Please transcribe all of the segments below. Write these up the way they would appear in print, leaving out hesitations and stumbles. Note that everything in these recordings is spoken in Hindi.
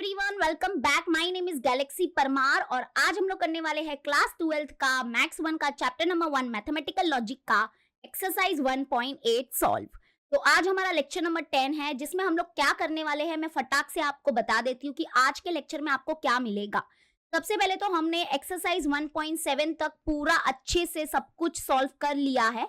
Everyone, welcome back. My name is Galaxy Parmar और आज हम लोग करने वाले हैं क्लास 12th का मैथ्स 1 का चैप्टर नंबर 1 मैथमेटिकल लॉजिक का एक्सरसाइज 1.8 सॉल्व। तो आज हमारा लेक्चर नंबर 10 है जिसमें हम लोग क्या करने वाले हैं मैं फटाक से आपको बता देती हूँ कि आज के लेक्चर में आपको क्या मिलेगा। सबसे पहले तो हमने एक्सरसाइज 1.7 तक पूरा अच्छे से सब कुछ सॉल्व कर लिया है।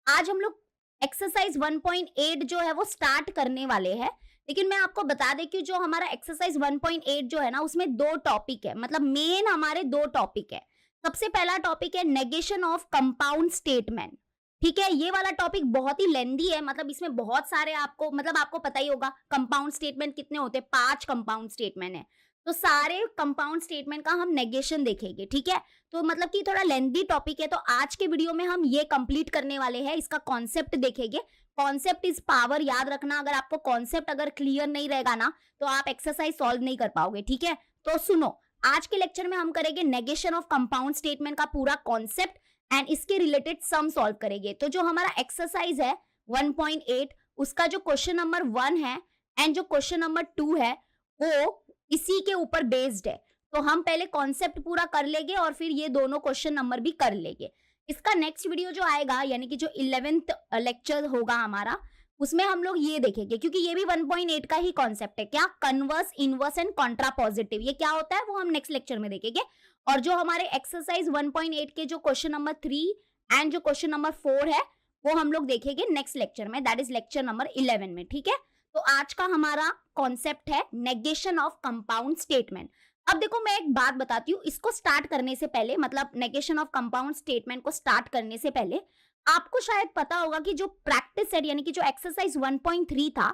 आज हम लोग एक्सरसाइज 1.8 जो है वो स्टार्ट करने वाले हैं। लेकिन मैं आपको बता दें कि जो हमारा एक्सरसाइज 1.8 जो है ना उसमें दो टॉपिक है, मतलब मेन हमारे दो टॉपिक है। सबसे पहला टॉपिक है नेगेशन ऑफ कंपाउंड स्टेटमेंट। ठीक है, ये वाला टॉपिक बहुत ही लेंदी है, मतलब इसमें बहुत सारे आपको पता ही होगा कंपाउंड स्टेटमेंट कितने होते हैं। 5 कंपाउंड स्टेटमेंट है, तो सारे कंपाउंड स्टेटमेंट का हम नेगेशन देखेंगे। ठीक है, तो मतलब कि थोड़ा लेंदी टॉपिक है, तो आज के वीडियो में हम ये कंप्लीट करने वाले हैं। इसका कॉन्सेप्ट देखेंगे। कॉन्सेप्ट इज पावर, याद रखना। अगर आपको कॉन्सेप्ट अगर क्लियर नहीं रहेगा ना तो आप एक्सरसाइज सॉल्व नहीं कर पाओगे। ठीक है, तो सुनो, आज के लेक्चर में हम करेंगे नेगेशन ऑफ कंपाउंड स्टेटमेंट का पूरा कॉन्सेप्ट एंड इसके रिलेटेड सम सॉल्व करेंगे। तो जो हमारा एक्सरसाइज है 1.8 उसका जो क्वेश्चन नंबर 1 है एंड जो क्वेश्चन नंबर 2 है वो इसी के ऊपर बेस्ड है। तो हम पहले कॉन्सेप्ट पूरा कर लेंगे और फिर ये दोनों क्वेश्चन नंबर भी कर लेंगे। इसका नेक्स्ट वीडियो जो आएगा यानी कि जो 11th लेक्चर होगा हमारा, उसमें हम लोग ये देखेंगे, क्योंकि ये भी 1.8 का ही कॉन्सेप्ट है। क्या? Converse, inverse and contrapositive. ये क्या होता है वो हम नेक्स्ट लेक्चर में देखेंगे। और जो हमारे एक्सरसाइज 1.8 के जो क्वेश्चन नंबर 3 एंड जो क्वेश्चन नंबर 4 है वो हम लोग देखेंगे नेक्स्ट लेक्चर में, दैट इज लेक्चर नंबर 11 में। ठीक है, तो आज का हमारा कॉन्सेप्ट है नेगेशन ऑफ कंपाउंड स्टेटमेंट। अब देखो, मैं एक बात बताती हूँ, इसको स्टार्ट करने से पहले, मतलब नेगेशन ऑफ कंपाउंड स्टेटमेंट को स्टार्ट करने से पहले आपको शायद पता होगा कि जो प्रैक्टिस सेट यानी कि जो एक्सरसाइज 1.3 था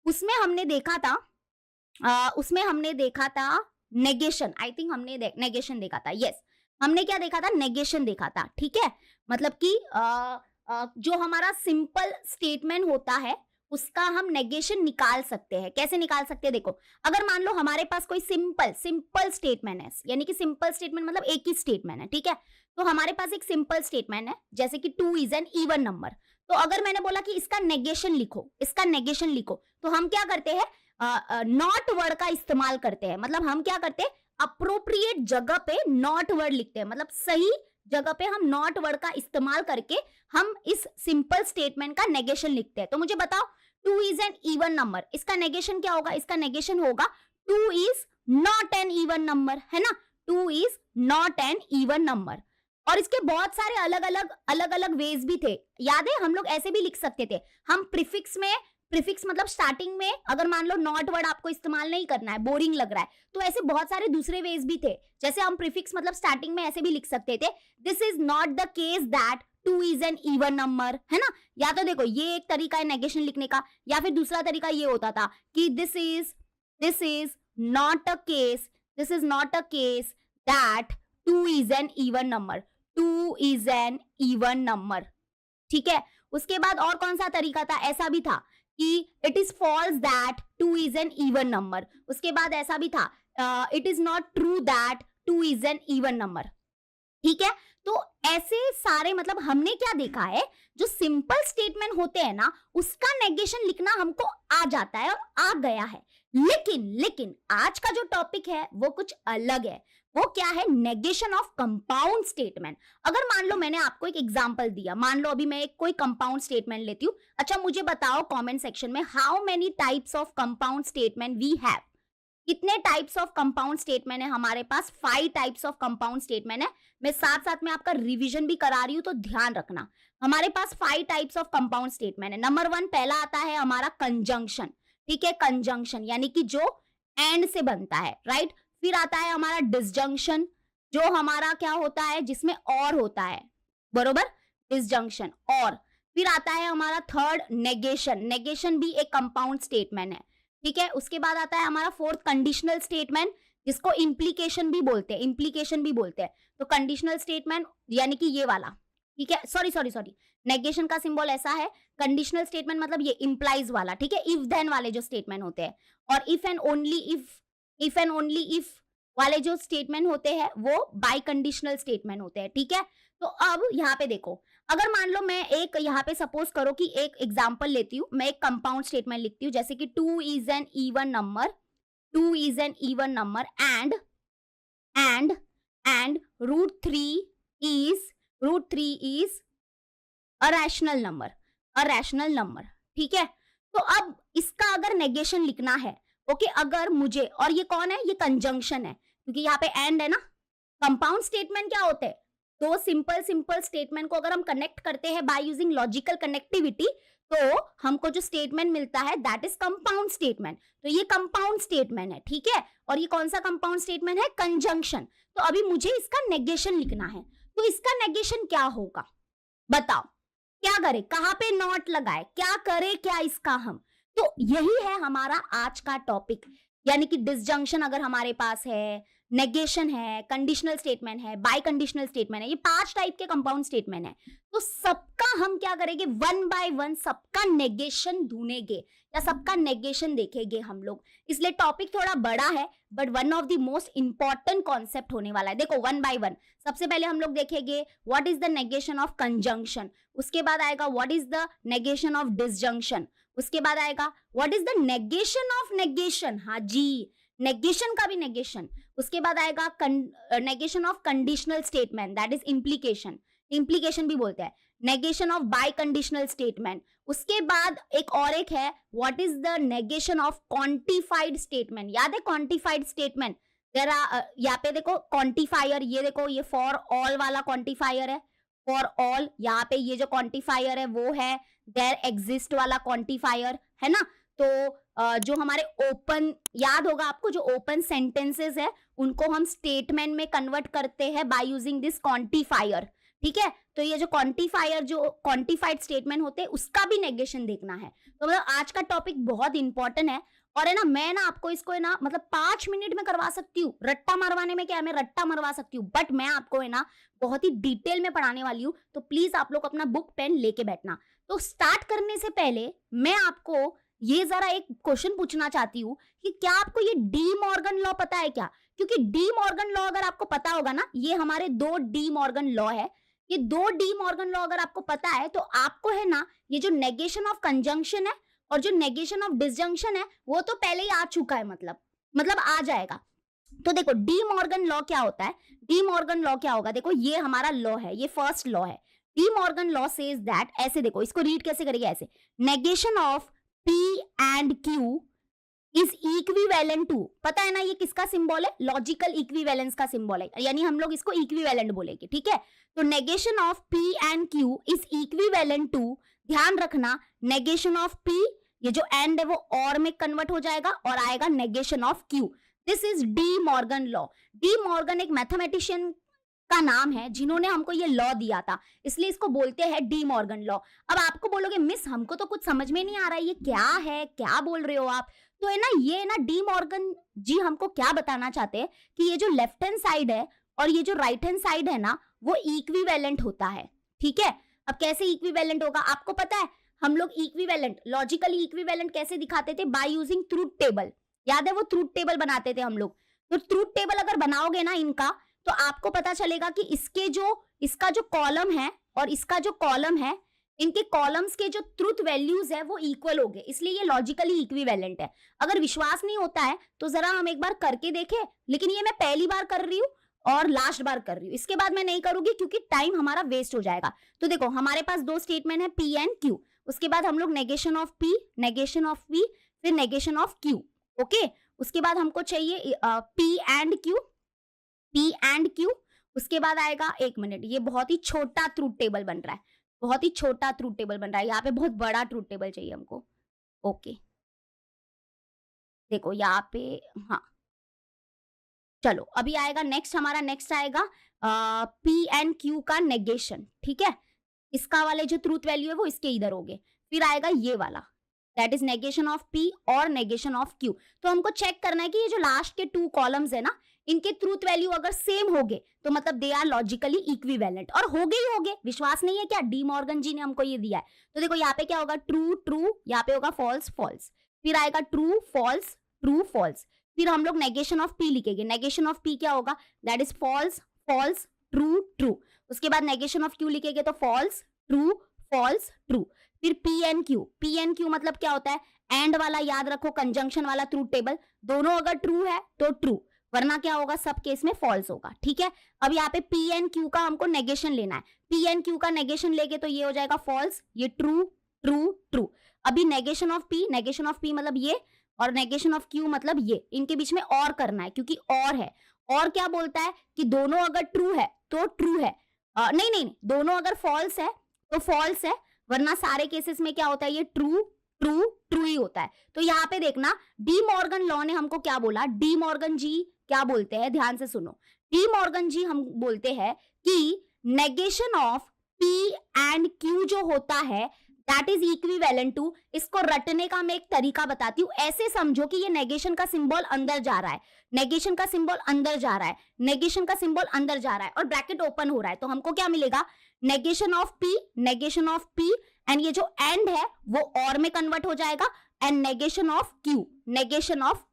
उसमें हमने देखा था नेगेशन। आई थिंक हमने नेगेशन देखा था। यस, हमने क्या देखा था? नेगेशन देखा था। ठीक है, मतलब कि जो हमारा सिंपल स्टेटमेंट होता है उसका हम नेगेशन निकाल सकते हैं। कैसे निकाल सकते हैं? देखो, अगर मान लो हमारे पास कोई सिंपल स्टेटमेंट है, यानी कि सिंपल स्टेटमेंट मतलब एक ही स्टेटमेंट है। ठीक है, तो हमारे पास एक सिंपल स्टेटमेंट है जैसे कि 2 इज एन इवन नंबर। तो अगर मैंने बोला कि इसका नेगेशन लिखो, तो हम क्या करते हैं? नॉट वर्ड का इस्तेमाल करते हैं। मतलब हम क्या करते हैं? अप्रोप्रिएट जगह पे नॉट वर्ड लिखते हैं, मतलब सही जगह पे हम नॉट वर्ड का इस्तेमाल करके हम इस सिंपल स्टेटमेंट का नेगेशन लिखते हैं। तो मुझे बताओ, 2 इज एन इवन नंबर, इसका नेगेशन क्या होगा? इसका नेगेशन होगा 2 is not an even number, है ना? 2 is not an even number. और इसके बहुत सारे अलग अलग वेज भी थे। याद है, हम लोग ऐसे भी लिख सकते थे। हम प्रीफिक्स मतलब स्टार्टिंग में अगर मान लो नॉट वर्ड आपको इस्तेमाल नहीं करना है, बोरिंग लग रहा है, तो ऐसे बहुत सारे दूसरे वेज भी थे। जैसे हम प्रीफिक्स मतलब स्टार्टिंग में ऐसे भी लिख सकते थे, this is not the case that 2 is an even number, है ना? या तो देखो, ये एक तरीका है नेगेशन लिखने का, या फिर दूसरा तरीका ये होता था कि this is not a case that 2 is an even number, 2 is an even number. ठीक है, उसके बाद और कौन सा तरीका था? ऐसा भी था कि it is false that 2 is an even number. उसके बाद ऐसा भी था it is not true that 2 is an even number. ठीक है, तो ऐसे सारे, मतलब हमने क्या देखा है, जो सिंपल स्टेटमेंट होते हैं ना उसका नेगेशन लिखना हमको आ जाता है और आ गया है। लेकिन आज का जो टॉपिक है वो कुछ अलग है। वो क्या है? Negation of compound statement. अगर मान लो मैंने आपको एक एग्जांपल दिया, मान लो अभी मैं कोई कंपाउंड स्टेटमेंट लेती हूँ। अच्छा, मुझे बताओ कमेंट सेक्शन में, how many types of compound statement we have. कितने टाइप्स ऑफ कंपाउंड स्टेटमेंट है हमारे पास? 5 टाइप्स ऑफ कंपाउंड स्टेटमेंट है। मैं साथ में आपका रिवीजन भी करा रही हूं, तो ध्यान रखना। हमारे पास 5 टाइप्स ऑफ कंपाउंड स्टेटमेंट है। नंबर 1 पहला आता है हमारा कंजंक्शन। ठीक है, कंजंक्शन यानी कि जो एंड से बनता है, राइट? फिर आता है हमारा डिसजंक्शन, जो हमारा क्या होता है, जिसमें और होता है, बरोबर? डिसजंक्शन। और फिर आता है हमारा थर्ड नेगेशन भी एक कंपाउंड स्टेटमेंट है। ठीक है, उसके बाद आता है हमारा फोर्थ कंडीशनल स्टेटमेंट, जिसको इम्प्लीकेशन भी बोलते हैं। तो कंडीशनल स्टेटमेंट यानी कि ये वाला, ठीक है, सॉरी, नेगेशन का सिंबल ऐसा है। कंडीशनल स्टेटमेंट मतलब ये इंप्लाइज वाला, ठीक है, इफ देन वाले जो स्टेटमेंट होते हैं। और इफ एंड ओनली इफ वाले जो स्टेटमेंट होते हैं वो बाय कंडीशनल स्टेटमेंट होते हैं। ठीक है, तो अब यहाँ पे देखो, अगर मान लो मैं एक यहाँ पे सपोज करो कि एक एग्जांपल लेती हूँ, मैं एक कंपाउंड स्टेटमेंट लिखती हूँ जैसे कि 2 is an even number, 2 is an even number and root 3 is a rational number, ठीक है। तो अब इसका अगर नेगेशन लिखना है, ओके, अगर मुझे, और ये कौन है, ये कंजंक्शन है, क्योंकि यहाँ पे एंड है ना। कंपाउंड स्टेटमेंट क्या होते हैं, दो सिंपल स्टेटमेंट को अगर हम कनेक्ट करते हैं बाय यूजिंग लॉजिकल कनेक्टिविटी, तो हमको जो स्टेटमेंट मिलता है दैट इज कंपाउंड स्टेटमेंट। तो ये कंपाउंड स्टेटमेंट है, ठीक है। और ये कौन सा कंपाउंड स्टेटमेंट है, कंजंक्शन। तो अभी मुझे इसका नेगेशन लिखना है, तो इसका नेगेशन क्या होगा, बताओ क्या करे, कहां पे नॉट लगाए, क्या करे, क्या इसका हम। तो यही है हमारा आज का टॉपिक, यानी कि डिसजंक्शन अगर हमारे पास है, नेगेशन है, कंडीशनल स्टेटमेंट है, बाय कंडीशनल स्टेटमेंट है, ये 5 टाइप के कंपाउंड स्टेटमेंट है। तो सबका हम क्या करेंगे, वन बाय वन सबका नेगेशन ढूंढेंगे या सबका नेगेशन देखेंगे हम लोग। इसलिए टॉपिक थोड़ा बड़ा है but one of the most important concept होने वाला है। देखो वन बाय वन, सबसे पहले हम लोग देखेंगे what is the negation of conjunction, उसके बाद आएगा what is the negation of disjunction, उसके बाद आएगा what is the negation of negation, हाँ जी, नेगेशन का भी नेगेशन। उसके बाद आएगा negation of conditional statement, that is implication भी बोलते हैं, negation of biconditional statement. उसके बाद एक है what is the negation of quantified statement. याद है क्वांटिफाइड स्टेटमेंट, यहाँ पे देखो क्वांटिफायर, ये देखो ये फॉर ऑल वाला क्वांटिफायर है, फॉर ऑल। यहाँ पे ये जो क्वांटिफायर है वो है देयर एग्जिस्ट वाला क्वांटिफायर, है ना। तो जो हमारे ओपन, याद होगा आपको, जो ओपन सेंटेंसेस है उनको हम स्टेटमेंट में कन्वर्ट करते हैं बाय यूजिंग दिस क्वांटिफायर, ठीक है। तो ये जो क्वांटिफायर, जो क्वांटिफाइड स्टेटमेंट होते हैं, उसका भी नेगेशन देखना है। तो मतलब आज का टॉपिक बहुत इंपॉर्टेंट है, और है ना, मैं ना आपको इसको है ना मतलब 5 मिनट में करवा सकती हूँ। रट्टा मरवाने में क्या है, मैं रट्टा मरवा सकती हूँ, बट मैं आपको है ना बहुत ही डिटेल में पढ़ाने वाली हूँ। तो प्लीज आप लोग अपना बुक पेन लेके बैठना। तो स्टार्ट करने से पहले मैं आपको ये जरा एक क्वेश्चन पूछना चाहती हूँ कि क्या आपको ये डी मॉर्गन लॉ पता है क्या? क्योंकि डी मॉर्गन लॉ अगर आपको पता होगा ना, ये हमारे 2 डी मॉर्गन लॉ है, ये 2 डी मॉर्गन लॉ अगर आपको पता है तो आपको है ना ये जो नेगेशन ऑफ कंजंक्शन है और जो नेगेशन ऑफ डिसजंक्शन है वो तो पहले ही आ चुका है, मतलब आ जाएगा। तो देखो डी मॉर्गन लॉ क्या होता है, डी मॉर्गन लॉ क्या होगा, देखो ये हमारा लॉ है, ये फर्स्ट लॉ है। D Morgan law says that, ऐसे देखो इसको रीड कैसे करेंगे, ऐसे, negation of P and Q is equivalent to, पता है ना ये किसका सिंबल है, लॉजिकल इक्विवेलेंस का सिंबल है, यानी हम लोग इसको इक्विवेलेंट बोलेंगे, ठीक है। तो negation of P and Q is equivalent to, ध्यान रखना, नेगेशन ऑफ P, ये जो एंड है वो और में कन्वर्ट हो जाएगा और आएगा negation of Q। This is D Morgan law. De Morgan एक मैथमेटिशियन का नाम है जिन्होंने हमको ये लॉ दिया था, इसलिए इसको बोलते हैं डी मॉर्गन लॉ। अब आपको बोलोगे मिस हमको तो कुछ समझ में नहीं आ रहा है, ये क्या है, क्या बोल रहे हो आप। तो है ना, ये ना डी मॉर्गन जी हमको क्या बताना चाहते हैं कि ये जो लेफ्ट हैंड साइड है और ये जो राइट हैंड साइड है ना वो इक्विवेलेंट होता है, ठीक है। अब कैसे इक्विवेलेंट होगा आपको पता है, हम लोग इक्विवेलेंट, लॉजिकली इक्विवेलेंट कैसे दिखाते थे, बाय यूजिंग ट्रूथ टेबल। याद है वो ट्रूथ टेबल बनाते थे हम लोग। तो ट्रूथ टेबल अगर बनाओगे ना इनका, तो आपको पता चलेगा कि इसका जो कॉलम है और इसका जो कॉलम है, इनके कॉलम्स के जो ट्रूथ वैल्यूज है वो इक्वल हो गए, इसलिए ये लॉजिकली इक्विवेलेंट है। अगर विश्वास नहीं होता है तो जरा हम एक बार करके देखें, लेकिन ये मैं पहली बार कर रही हूँ और लास्ट बार कर रही हूँ, इसके बाद मैं नहीं करूंगी क्योंकि टाइम हमारा वेस्ट हो जाएगा। तो देखो हमारे पास 2 स्टेटमेंट है P एंड Q, उसके बाद हम लोग negation of P, negation of P, फिर नेगेशन ऑफ Q, ओके। उसके बाद हमको चाहिए P एंड Q, उसके बाद आएगा, एक मिनट, ये बहुत ही छोटा ट्रूथ टेबल बन रहा है, बहुत ही छोटा ट्रूथ टेबल बन रहा है, यहाँ पे बहुत बड़ा ट्रूथ टेबल चाहिए हमको, ओके। देखो यहाँ पे, हाँ चलो अभी आएगा नेक्स्ट, हमारा नेक्स्ट आएगा P एंड Q का नेगेशन, ठीक है। इसका वाले जो ट्रूथ वैल्यू है वो इसके इधर हो गए, फिर आएगा ये वाला, that is negation of P और नेगेशन ऑफ Q। तो हमको चेक करना है कि ये जो लास्ट के 2 कॉलम्स है ना, इनके ट्रूथ वैल्यू अगर सेम हो गए तो मतलब दे आर लॉजिकली इक्विवेलेंट, और हो गए, विश्वास नहीं है क्या, डी मॉर्गन जी ने हमको ये दिया है। तो देखो यहाँ पे क्या होगा, ट्रू ट्रू, यहाँ पे होगा फॉल्स फॉल्स, फिर आएगा ट्रू फॉल्स ट्रू फॉल्स, फिर हम लोग नेगेशन ऑफ P लिखेंगे। नेगेशन ऑफ P क्या होगा, that is false false true true. उसके बाद नेगेशन ऑफ Q लिखेंगे तो फॉल्स ट्रू ट्रू। फिर P एंड Q मतलब क्या होता है, एंड वाला याद रखो, कंजंक्शन वाला ट्रूथ टेबल, दोनों अगर ट्रू है तो ट्रू, वरना क्या होगा, सब केस में फॉल्स होगा, ठीक है। अब यहाँ पे पी एंड क्यू का हमको नेगेशन लेना है, पी एंड क्यू का नेगेशन लेके तो ये हो जाएगा फॉल्स, ये ट्रू ट्रू ट्रू। अभी नेगेशन ऑफ पी मतलब ये, और नेगेशन ऑफ क्यू मतलब ये, इनके बीच में और करना है क्योंकि और है। और क्या बोलता है कि दोनों अगर ट्रू है तो ट्रू है, नहीं, दोनों अगर फॉल्स है तो फॉल्स है, वरना सारे केसेस में क्या होता है, ये ट्रू ट्रू ट्रू ही होता है। तो यहाँ पे देखना, डी मॉर्गन लॉ ने हमको क्या बोला, डी मॉर्गन जी क्या बोलते हैं, ध्यान से सुनो। डी मॉर्गन जी हम बोलते हैं कि negation of P and Q जो होता है दैट इज इक्विवेलेंट टू, इसको रटने का मैं एक तरीका बताती हूँ। ऐसे समझो कि ये नेगेशन का सिंबल अंदर जा रहा है, नेगेशन का सिंबल अंदर जा रहा है, नेगेशन का सिंबल अंदर जा रहा है और ब्रैकेट ओपन हो रहा है, तो हमको क्या मिलेगा, नेगेशन ऑफ पी एंड ये जो एंड है वो और में कन्वर्ट हो जाएगा, एंड नेगेशन ऑफ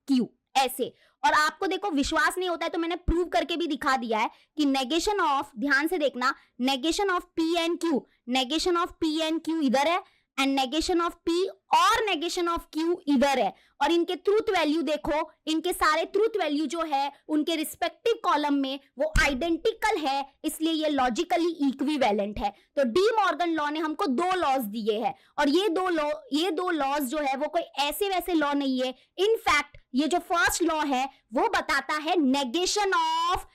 क्यू ऐसे। और आपको देखो विश्वास नहीं होता है तो मैंने प्रूव करके भी दिखा दिया है कि नेगेशन ऑफ, ध्यान से देखना, negation of P and Q इधर है, एंड नेगेशन ऑफ पी और नेगेशन ऑफ क्यू इधर है, और इनके ट्रूथ वैल्यू देखो, इनके सारे ट्रूथ वैल्यू जो है उनके रिस्पेक्टिव कॉलम में वो आइडेंटिकल है, इसलिए ये लॉजिकली इक्विवेलेंट है। तो डी मॉर्गन लॉ ने हमको दो लॉज दिए हैं, और ये दो लॉज जो है वो कोई ऐसे वैसे लॉ नहीं है। इनफैक्ट ये जो फर्स्ट लॉ है वो बताता है नेगेशन ऑफ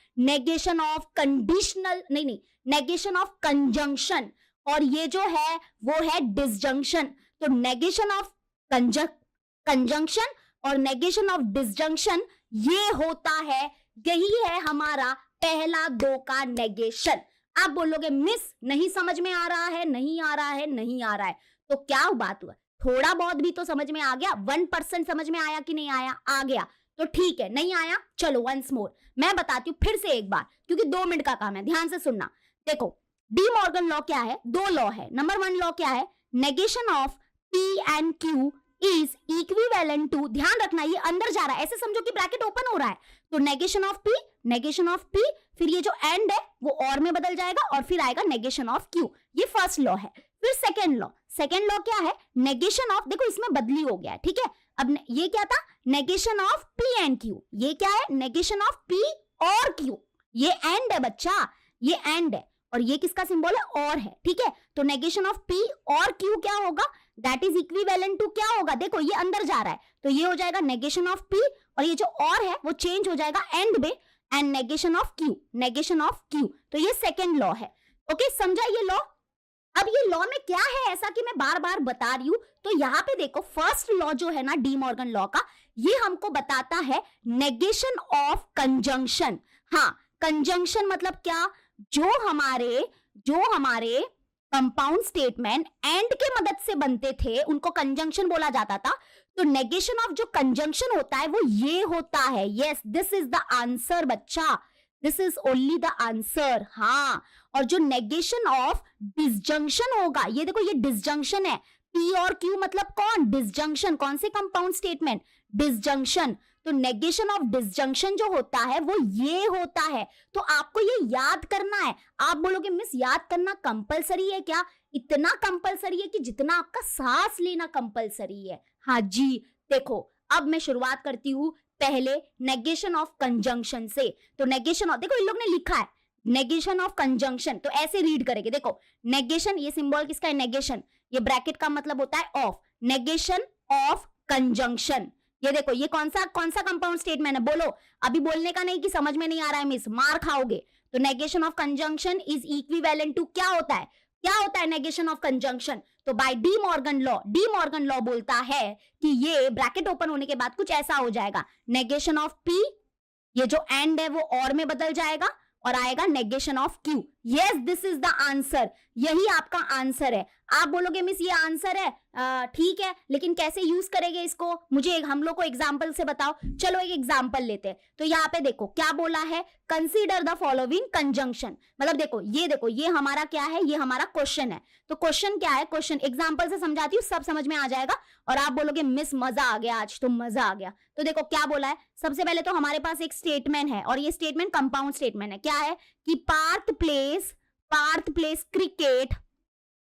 कंडीशनल, नहीं, नेगेशन ऑफ कंजंक्शन, और ये जो है वो है डिसजंक्शन। तो नेगेशन ऑफ कंजंक्शन और नेगेशन ऑफ डिसजंक्शन ये होता है, यही है हमारा पहला दो का नेगेशन। आप बोलोगे मिस नहीं समझ में आ रहा है, नहीं आ रहा है, तो क्या बात हुआ, थोड़ा बहुत भी तो समझ में आ गया, 1% समझ में आया कि नहीं आया, आ गया तो ठीक है, नहीं आया चलो वंस मोर मैं बताती हूँ फिर से एक बार, क्योंकि 2 मिनट का काम है, ध्यान से सुनना। देखो डी मॉर्गन लॉ क्या है, 2 लॉ है। नंबर 1 लॉ क्या है, negation of P and Q is equivalent to, ध्यान रखना ये अंदर जा रहा है, ऐसे समझो कि ब्रैकेट ओपन हो रहा है, तो नेगेशन ऑफ पी फिर ये जो एंड है वो और में बदल जाएगा और फिर आएगा नेगेशन ऑफ क्यू, ये फर्स्ट लॉ है। फिर सेकेंड लॉ क्या है, नेगेशन ऑफ, देखो इसमें बदली हो गया है, ठीक है। अब ये क्या था, negation of P and Q, ये क्या है, नेगेशन ऑफ पी और क्यू, ये एंड है बच्चा, ये एंड है, और ये किसका सिंबल है, और है, ठीक है। तो नेगेशन ऑफ पी और क्यू क्या होगा, दैट इज इक्विवेलेंट टू क्या होगा, देखो ये अंदर जा रहा है तो ये हो जाएगा नेगेशन ऑफ पी, और ये जो और है वो चेंज हो जाएगा एंड में, एंड नेगेशन ऑफ क्यू, तो ये सेकेंड लॉ है। ओके, समझा ये लॉ। अब ये लॉ में क्या है ऐसा कि मैं बार बार बता रही हूं, तो यहाँ पे देखो फर्स्ट लॉ जो है ना डी मॉर्गन लॉ का, ये हमको बताता है नेगेशन ऑफ कंजंक्शन। हाँ, कंजंक्शन मतलब क्या, जो हमारे कंपाउंड स्टेटमेंट एंड के मदद से बनते थे उनको कंजंक्शन बोला जाता था। तो नेगेशन ऑफ जो कंजंक्शन होता है वो ये होता है, yes this is the answer बच्चा, this is only the answer. हाँ, और जो नेगेशन ऑफ डिसजंक्शन होगा, ये देखो ये डिसजंक्शन है, पी और क्यू मतलब कौन, डिसजंक्शन, कौन से कंपाउंड स्टेटमेंट, डिसजंक्शन। तो नेगेशन ऑफ डिसजंक्शन जो होता है वो ये होता है, तो आपको ये याद करना है। आप बोलोगे मिस याद करना कंपलसरी है क्या, इतना कंपलसरी है कि जितना आपका सांस लेना कंपलसरी है। हाँ जी, देखो अब मैं शुरुआत करती हूँ पहले नेगेशन ऑफ कंजंक्शन से। तो नेगेशन ऑफ, देखो इन लोग ने लिखा है नेगेशन ऑफ कंजंक्शन, तो ऐसे रीड करेंगे, देखो नेगेशन, ये सिंबल किसका है, नेगेशन, ये ब्रैकेट का मतलब होता है ऑफ, नेगेशन ऑफ कंजंक्शन। ये देखो ये कौन सा कंपाउंड स्टेटमेंट है, बोलो, अभी बोलने का नहीं कि समझ में नहीं आ रहा है मिस, मार खाओगे। तो negation of conjunction is equivalent to क्या होता है नेगेशन ऑफ कंजंक्शन। तो बाय डी मॉर्गन लॉ बोलता है कि ये ब्रैकेट ओपन होने के बाद कुछ ऐसा हो जाएगा, नेगेशन ऑफ पी, ये जो एंड है वो और में बदल जाएगा और आएगा negation of Q. Yes this is the answer, यही आपका आंसर है। आप बोलोगे मिस ये आंसर है, ठीक है, लेकिन कैसे यूज करेंगे इसको, मुझे हम लोग को एग्जांपल से बताओ। चलो एक एग्जांपल लेते हैं। तो यहाँ पे देखो क्या बोला है, कंसीडर द फॉलोइंग कंजंक्शन, मतलब देखो ये हमारा क्या है, ये हमारा क्वेश्चन है। तो क्वेश्चन क्या है, क्वेश्चन एग्जांपल से समझाती हूँ, सब समझ में आ जाएगा और आप बोलोगे मिस मजा आ गया, आज तो मजा आ गया। तो देखो क्या बोला है, सबसे पहले तो हमारे पास एक स्टेटमेंट है और ये स्टेटमेंट कंपाउंड स्टेटमेंट है। क्या है कि Parth plays cricket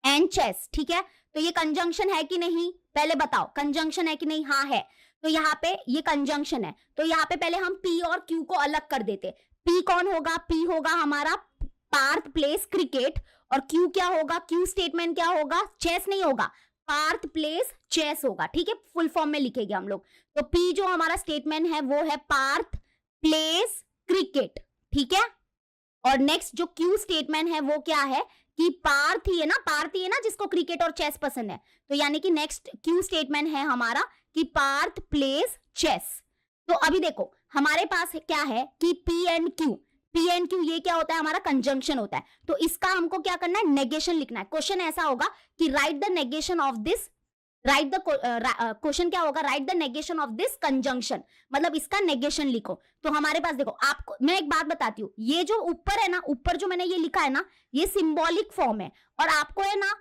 and chess, ठीक है। तो ये कंजंक्शन है कि नहीं, पहले बताओ कंजंक्शन है कि नहीं? हाँ है। तो यहाँ पे ये कंजंक्शन है, तो यहाँ पे पहले हम P और Q को अलग कर देते। P कौन होगा? P होगा हमारा पार्थ प्लेस क्रिकेट, और Q क्या होगा? Q स्टेटमेंट क्या होगा? चेस नहीं होगा, पार्थ प्लेस चेस होगा। ठीक है, फुल फॉर्म में लिखेंगे हम लोग। तो P जो हमारा स्टेटमेंट है वो है पार्थ प्लेस क्रिकेट। ठीक है, और नेक्स्ट जो Q स्टेटमेंट है वो क्या है कि पार्थ ही है ना, पार्थ ही है ना जिसको क्रिकेट और चेस पसंद है। तो यानी कि नेक्स्ट Q स्टेटमेंट है हमारा कि पार्थ प्लेस चेस। तो अभी देखो हमारे पास क्या है कि P and Q, P and Q ये क्या होता है? हमारा कंजंक्शन होता है। तो इसका हमको क्या करना है? नेगेशन लिखना है। क्वेश्चन ऐसा होगा कि right the negation of this, right the question क्या होगा? Right the negation of this conjunction, मतलब इसका नेगेशन लिखो। तो हमारे पास देखो, आपको मैं एक बात बताती हूँ, ये जो ऊपर है ना, ऊपर जो मैंने ये लिखा है ना, ये सिंबॉलिक फॉर्म है, और आपको है ना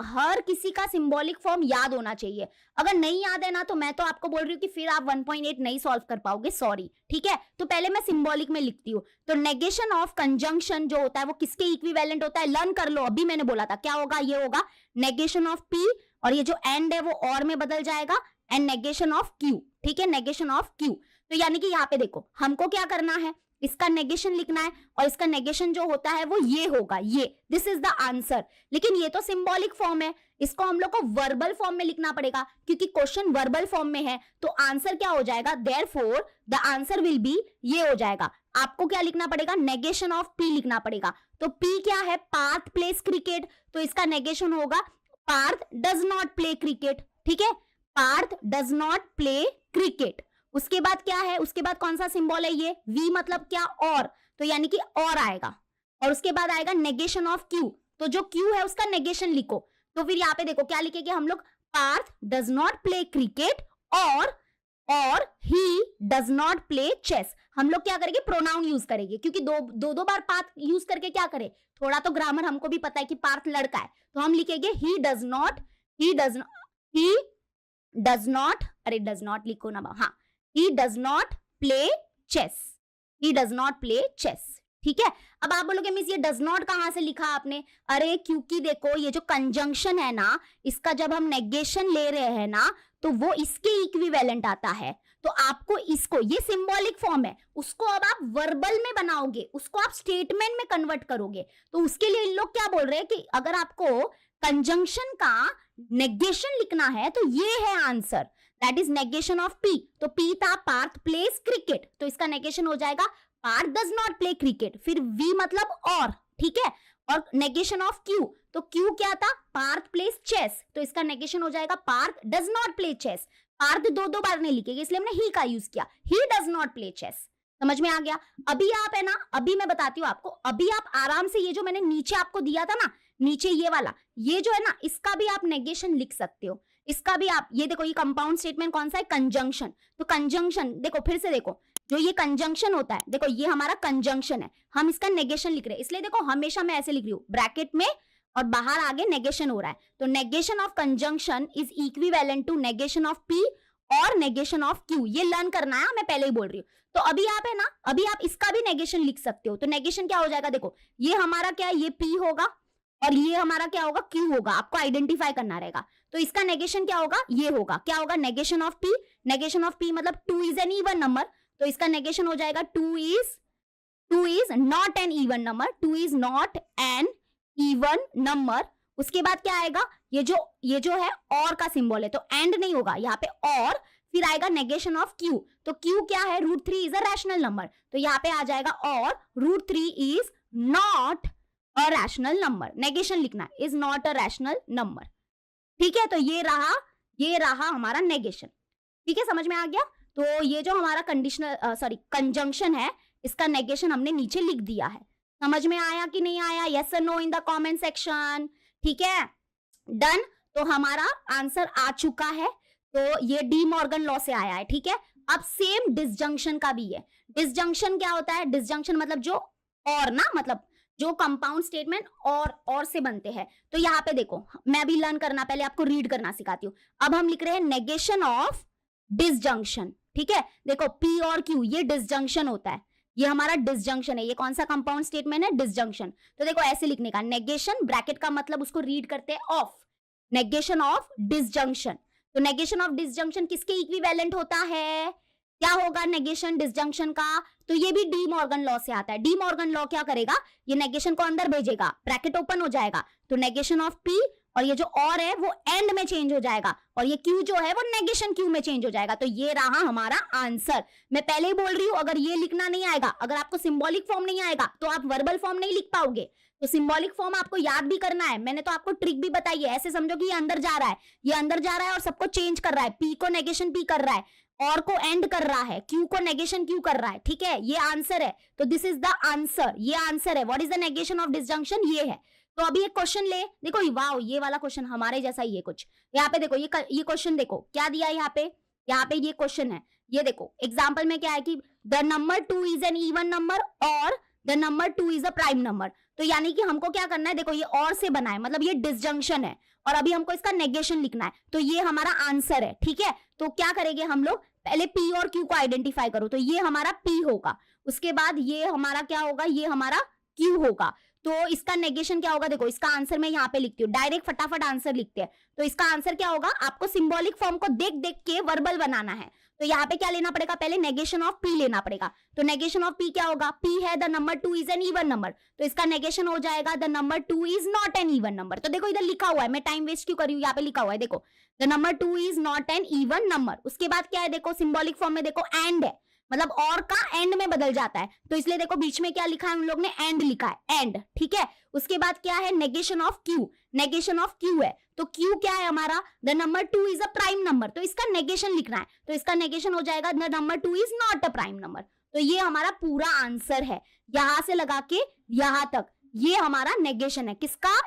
हर किसी का सिंबॉलिक फॉर्म याद होना चाहिए। अगर नहीं याद है ना, तो मैं तो आपको बोल रही हूँ कि फिर आप 1.8 नहीं सॉल्व कर पाओगे, सॉरी। ठीक है, तो पहले मैं सिंबॉलिक में लिखती हूँ। तो नेगेशन ऑफ कंजंक्शन जो होता है वो किसके इक्विवेलेंट होता है? लर्न कर लो, अभी मैंने बोला था क्या होगा? ये होगा नेगेशन ऑफ P, और ये जो एंड है वो और में बदल जाएगा, एंड नेगेशन ऑफ Q। ठीक है, नेगेशन ऑफ Q। तो यानी कि यहाँ पे देखो हमको क्या करना है, इसका नेगेशन लिखना है, और इसका नेगेशन जो होता है वो ये होगा, ये, दिस इज द आंसर। लेकिन ये तो सिंबॉलिक फॉर्म है, इसको हम लोग को वर्बल फॉर्म में लिखना पड़ेगा, क्योंकि क्वेश्चन वर्बल फॉर्म में है। तो आंसर क्या हो जाएगा? Therefore the answer will be, ये हो जाएगा। आपको क्या लिखना पड़ेगा? नेगेशन ऑफ P लिखना पड़ेगा। तो P क्या है? पार्थ प्लेस क्रिकेट, तो इसका नेगेशन होगा Parth does not play cricket. ठीक है, Parth does not play cricket. उसके बाद क्या है? उसके बाद कौन सा सिंबल है? ये V, मतलब क्या? और, तो यानी कि और आएगा, और उसके बाद आएगा नेगेशन ऑफ Q। तो जो Q है उसका नेगेशन लिखो। तो फिर यहाँ पे देखो क्या लिखेंगे हम लोग? Parth does not play cricket और he does not play chess. हम लोग क्या करेंगे? प्रोनाउन यूज करेंगे, क्योंकि दो बार पार्थ यूज करके क्या करें, थोड़ा तो ग्रामर हमको भी पता है कि पार्थ लड़का है। तो हम लिखेंगे ही डज नॉट, अरे डज नॉट लिखो ना, हाँ, he does not play chess, he does not play chess। ठीक है, अब आप बोलोगे मिस ये डज नॉट कहां से लिखा आपने? अरे क्योंकि देखो ये जो कंजंक्शन है ना, इसका जब हम नेगेशन ले रहे हैं ना, तो वो इसके इक्विवेलेंट आता है। तो आपको इसको, ये सिंबॉलिक फॉर्म है, उसको अब आप वर्बल में बनाओगे, उसको आप स्टेटमेंट में कन्वर्ट करोगे। तो उसके लिए इन लोग क्या बोल रहे हैं कि अगर आपको कंजंक्शन का नेगेशन लिखना है तो ये है answer, that is negation of P। तो P था पार्थ प्लेस क्रिकेट, तो इसका नेगेशन हो जाएगा Parth does not play cricket. फिर V मतलब और, ठीक है, और नेगेशन ऑफ Q, तो Q क्या था? पार्थ प्लेस चेस, तो इसका नेगेशन हो जाएगा Parth does not play chess. Parth दो बार नहीं लिखेगा, इसलिए हमने ही का यूज किया, he does not play chess. समझ में आ गया? अभी आप है ना, अभी मैं बताती हूँ आपको, अभी आप आराम से ये जो मैंने नीचे आपको दिया था ना, नीचे ये वाला, ये जो है ना, इसका भी आप नेगेशन लिख सकते हो। इसका भी आप, ये देखो ये कंपाउंड स्टेटमेंट कौन सा है? कंजंक्शन। तो कंजंक्शन देखो, फिर से देखो, जो ये कंजंक्शन होता है, देखो ये हमारा कंजंक्शन है, हम इसका नेगेशन लिख रहे हैं, इसलिए देखो हमेशा मैं ऐसे लिख रही हूँ ब्रैकेट में, और बाहर आगे नेगेशन हो रहा है। तो negation of conjunction is equivalent to negation of P और नेगेशन ऑफ Q। ये लर्न करना है, मैं पहले ही बोल रही हूँ। तो अभी आप है ना, अभी आप इसका भी नेगेशन लिख सकते हो। तो नेगेशन क्या हो जाएगा? देखो ये हमारा क्या है? ये P होगा, और ये हमारा क्या होगा? Q होगा। आपको आइडेंटिफाई करना रहेगा। तो इसका नेगेशन क्या होगा? ये होगा, क्या होगा? Negation of P। Negation of P मतलब 2 इज एन इवन नंबर, तो इसका नेगेशन हो जाएगा 2 is not an even number, 2 is not an even number. उसके बाद क्या आएगा? ये जो है और का सिंबल है, तो एंड नहीं होगा यहाँ पे, और फिर आएगा नेगेशन ऑफ Q। तो Q क्या है? √3 इज अ रैशनल नंबर, तो यहाँ पे आ जाएगा और √3 is not a rational number. Negation लिखना है, is not a rational number. ठीक है, तो ये रहा हमारा नेगेशन। ठीक है, समझ में आ गया? तो ये जो हमारा कंजंक्शन है, इसका नेगेशन हमने नीचे लिख दिया है। समझ में आया कि नहीं आया? यस और no in the comment section. ठीक है, डन। तो हमारा आंसर आ चुका है। तो ये डी मॉर्गन लॉ से आया है। ठीक है, अब सेम डिसजंक्शन का भी है। डिसजंक्शन क्या होता है? डिसजंक्शन मतलब जो और ना, मतलब जो कंपाउंड स्टेटमेंट और से बनते हैं। तो यहाँ पे देखो, मैं भी लर्न करना, पहले आपको रीड करना सिखाती हूँ। अब हम लिख रहे हैं नेगेशन ऑफ डिसजंक्शन। ठीक है, देखो P और Q ये डिसजंक्शन होता है, ये हमारा डिसजंक्शन है। ये कौन सा कंपाउंड स्टेटमेंट है? डिसजंक्शन। तो देखो ऐसे लिखने का, नेगेशन ब्रैकेट का मतलब उसको रीड करते हैं ऑफ, नेगेशन ऑफ डिसजंक्शन। तो नेगेशन ऑफ डिसजंक्शन किसके इक्विवेलेंट होता है? क्या होगा नेगेशन डिसजंक्शन का? तो ये भी डी मॉर्गन लॉ से आता है। डी मॉर्गन लॉ क्या करेगा, ये नेगेशन को अंदर भेजेगा, ब्रैकेट ओपन हो जाएगा, तो नेगेशन ऑफ पी, और ये जो और है वो एंड में चेंज हो जाएगा, और ये क्यू जो है वो नेगेशन क्यू में चेंज हो जाएगा। तो ये रहा हमारा आंसर। मैं पहले ही बोल रही हूं, अगर ये लिखना नहीं आएगा, अगर आपको सिंबॉलिक फॉर्म नहीं आएगा, तो आप वर्बल फॉर्म नहीं लिख पाओगे। तो सिंबॉलिक फॉर्म आपको याद भी करना है। मैंने तो आपको ट्रिक भी बताई है। ऐसे समझो कि ये अंदर जा रहा है, ये अंदर जा रहा है और सबको चेंज कर रहा है, पी को नेगेशन पी कर रहा है, और को एंड कर रहा है, क्यू को नेगेशन क्यू कर रहा है। ठीक है, ये आंसर है। तो दिस इज द आंसर, ये आंसर है। What is the negation of disjunction? ये है। तो अभी एक क्वेश्चन ले, देखो वाओ, ये वाला क्वेश्चन हमारे जैसा ही है कुछ। यहाँ पे देखो, ये क्वेश्चन देखो क्या दिया है यहाँ पे। यहाँ पे ये क्वेश्चन है, ये देखो एग्जाम्पल में क्या है कि the number 2 is an even number और the number 2 is a prime number. तो यानी कि हमको क्या करना है, देखो ये और से बना है, मतलब ये डिसजंक्शन है, और अभी हमको इसका नेगेशन लिखना है। तो ये हमारा आंसर है। ठीक है, तो क्या करेंगे हम लोग, पहले पी और क्यू को आइडेंटिफाई करो। तो ये हमारा पी होगा, उसके बाद ये हमारा क्या होगा, ये हमारा क्यू होगा। तो इसका नेगेशन क्या होगा, देखो इसका आंसर मैं यहाँ पे लिखती हूँ, डायरेक्ट फटाफट आंसर लिखते हैं। तो इसका आंसर क्या होगा, आपको सिंबॉलिक फॉर्म को देख देख के वर्बल बनाना है। तो यहाँ पे क्या लेना पड़ेगा, पहले नेगेशन ऑफ पी लेना पड़ेगा। तो नेगेशन ऑफ पी क्या होगा, पी है the number 2 is an even number, तो इसका नेगेशन हो जाएगा the number 2 is not an even number. तो देखो इधर लिखा हुआ है, मैं टाइम वेस्ट क्यों कर रही हूँ, यहाँ पे लिखा हुआ है देखो, the number 2 is not an even number. उसके बाद क्या है, देखो सिंबॉलिक फॉर्म में देखो एंड है, मतलब और का एंड में बदल जाता है, तो इसलिए देखो बीच में क्या लिखा है उन लोग ने, एंड लिखा है, एंड। ठीक है, उसके बाद क्या है, negation of Q, negation of Q है, तो क्यू क्या है हमारा, the number 2 is a prime number, तो इसका नेगेशन लिखना है, तो इसका नेगेशन हो जाएगा the number 2 is not a prime number. तो ये हमारा पूरा आंसर है, यहां से लगा के यहां तक, ये हमारा नेगेशन है किसका,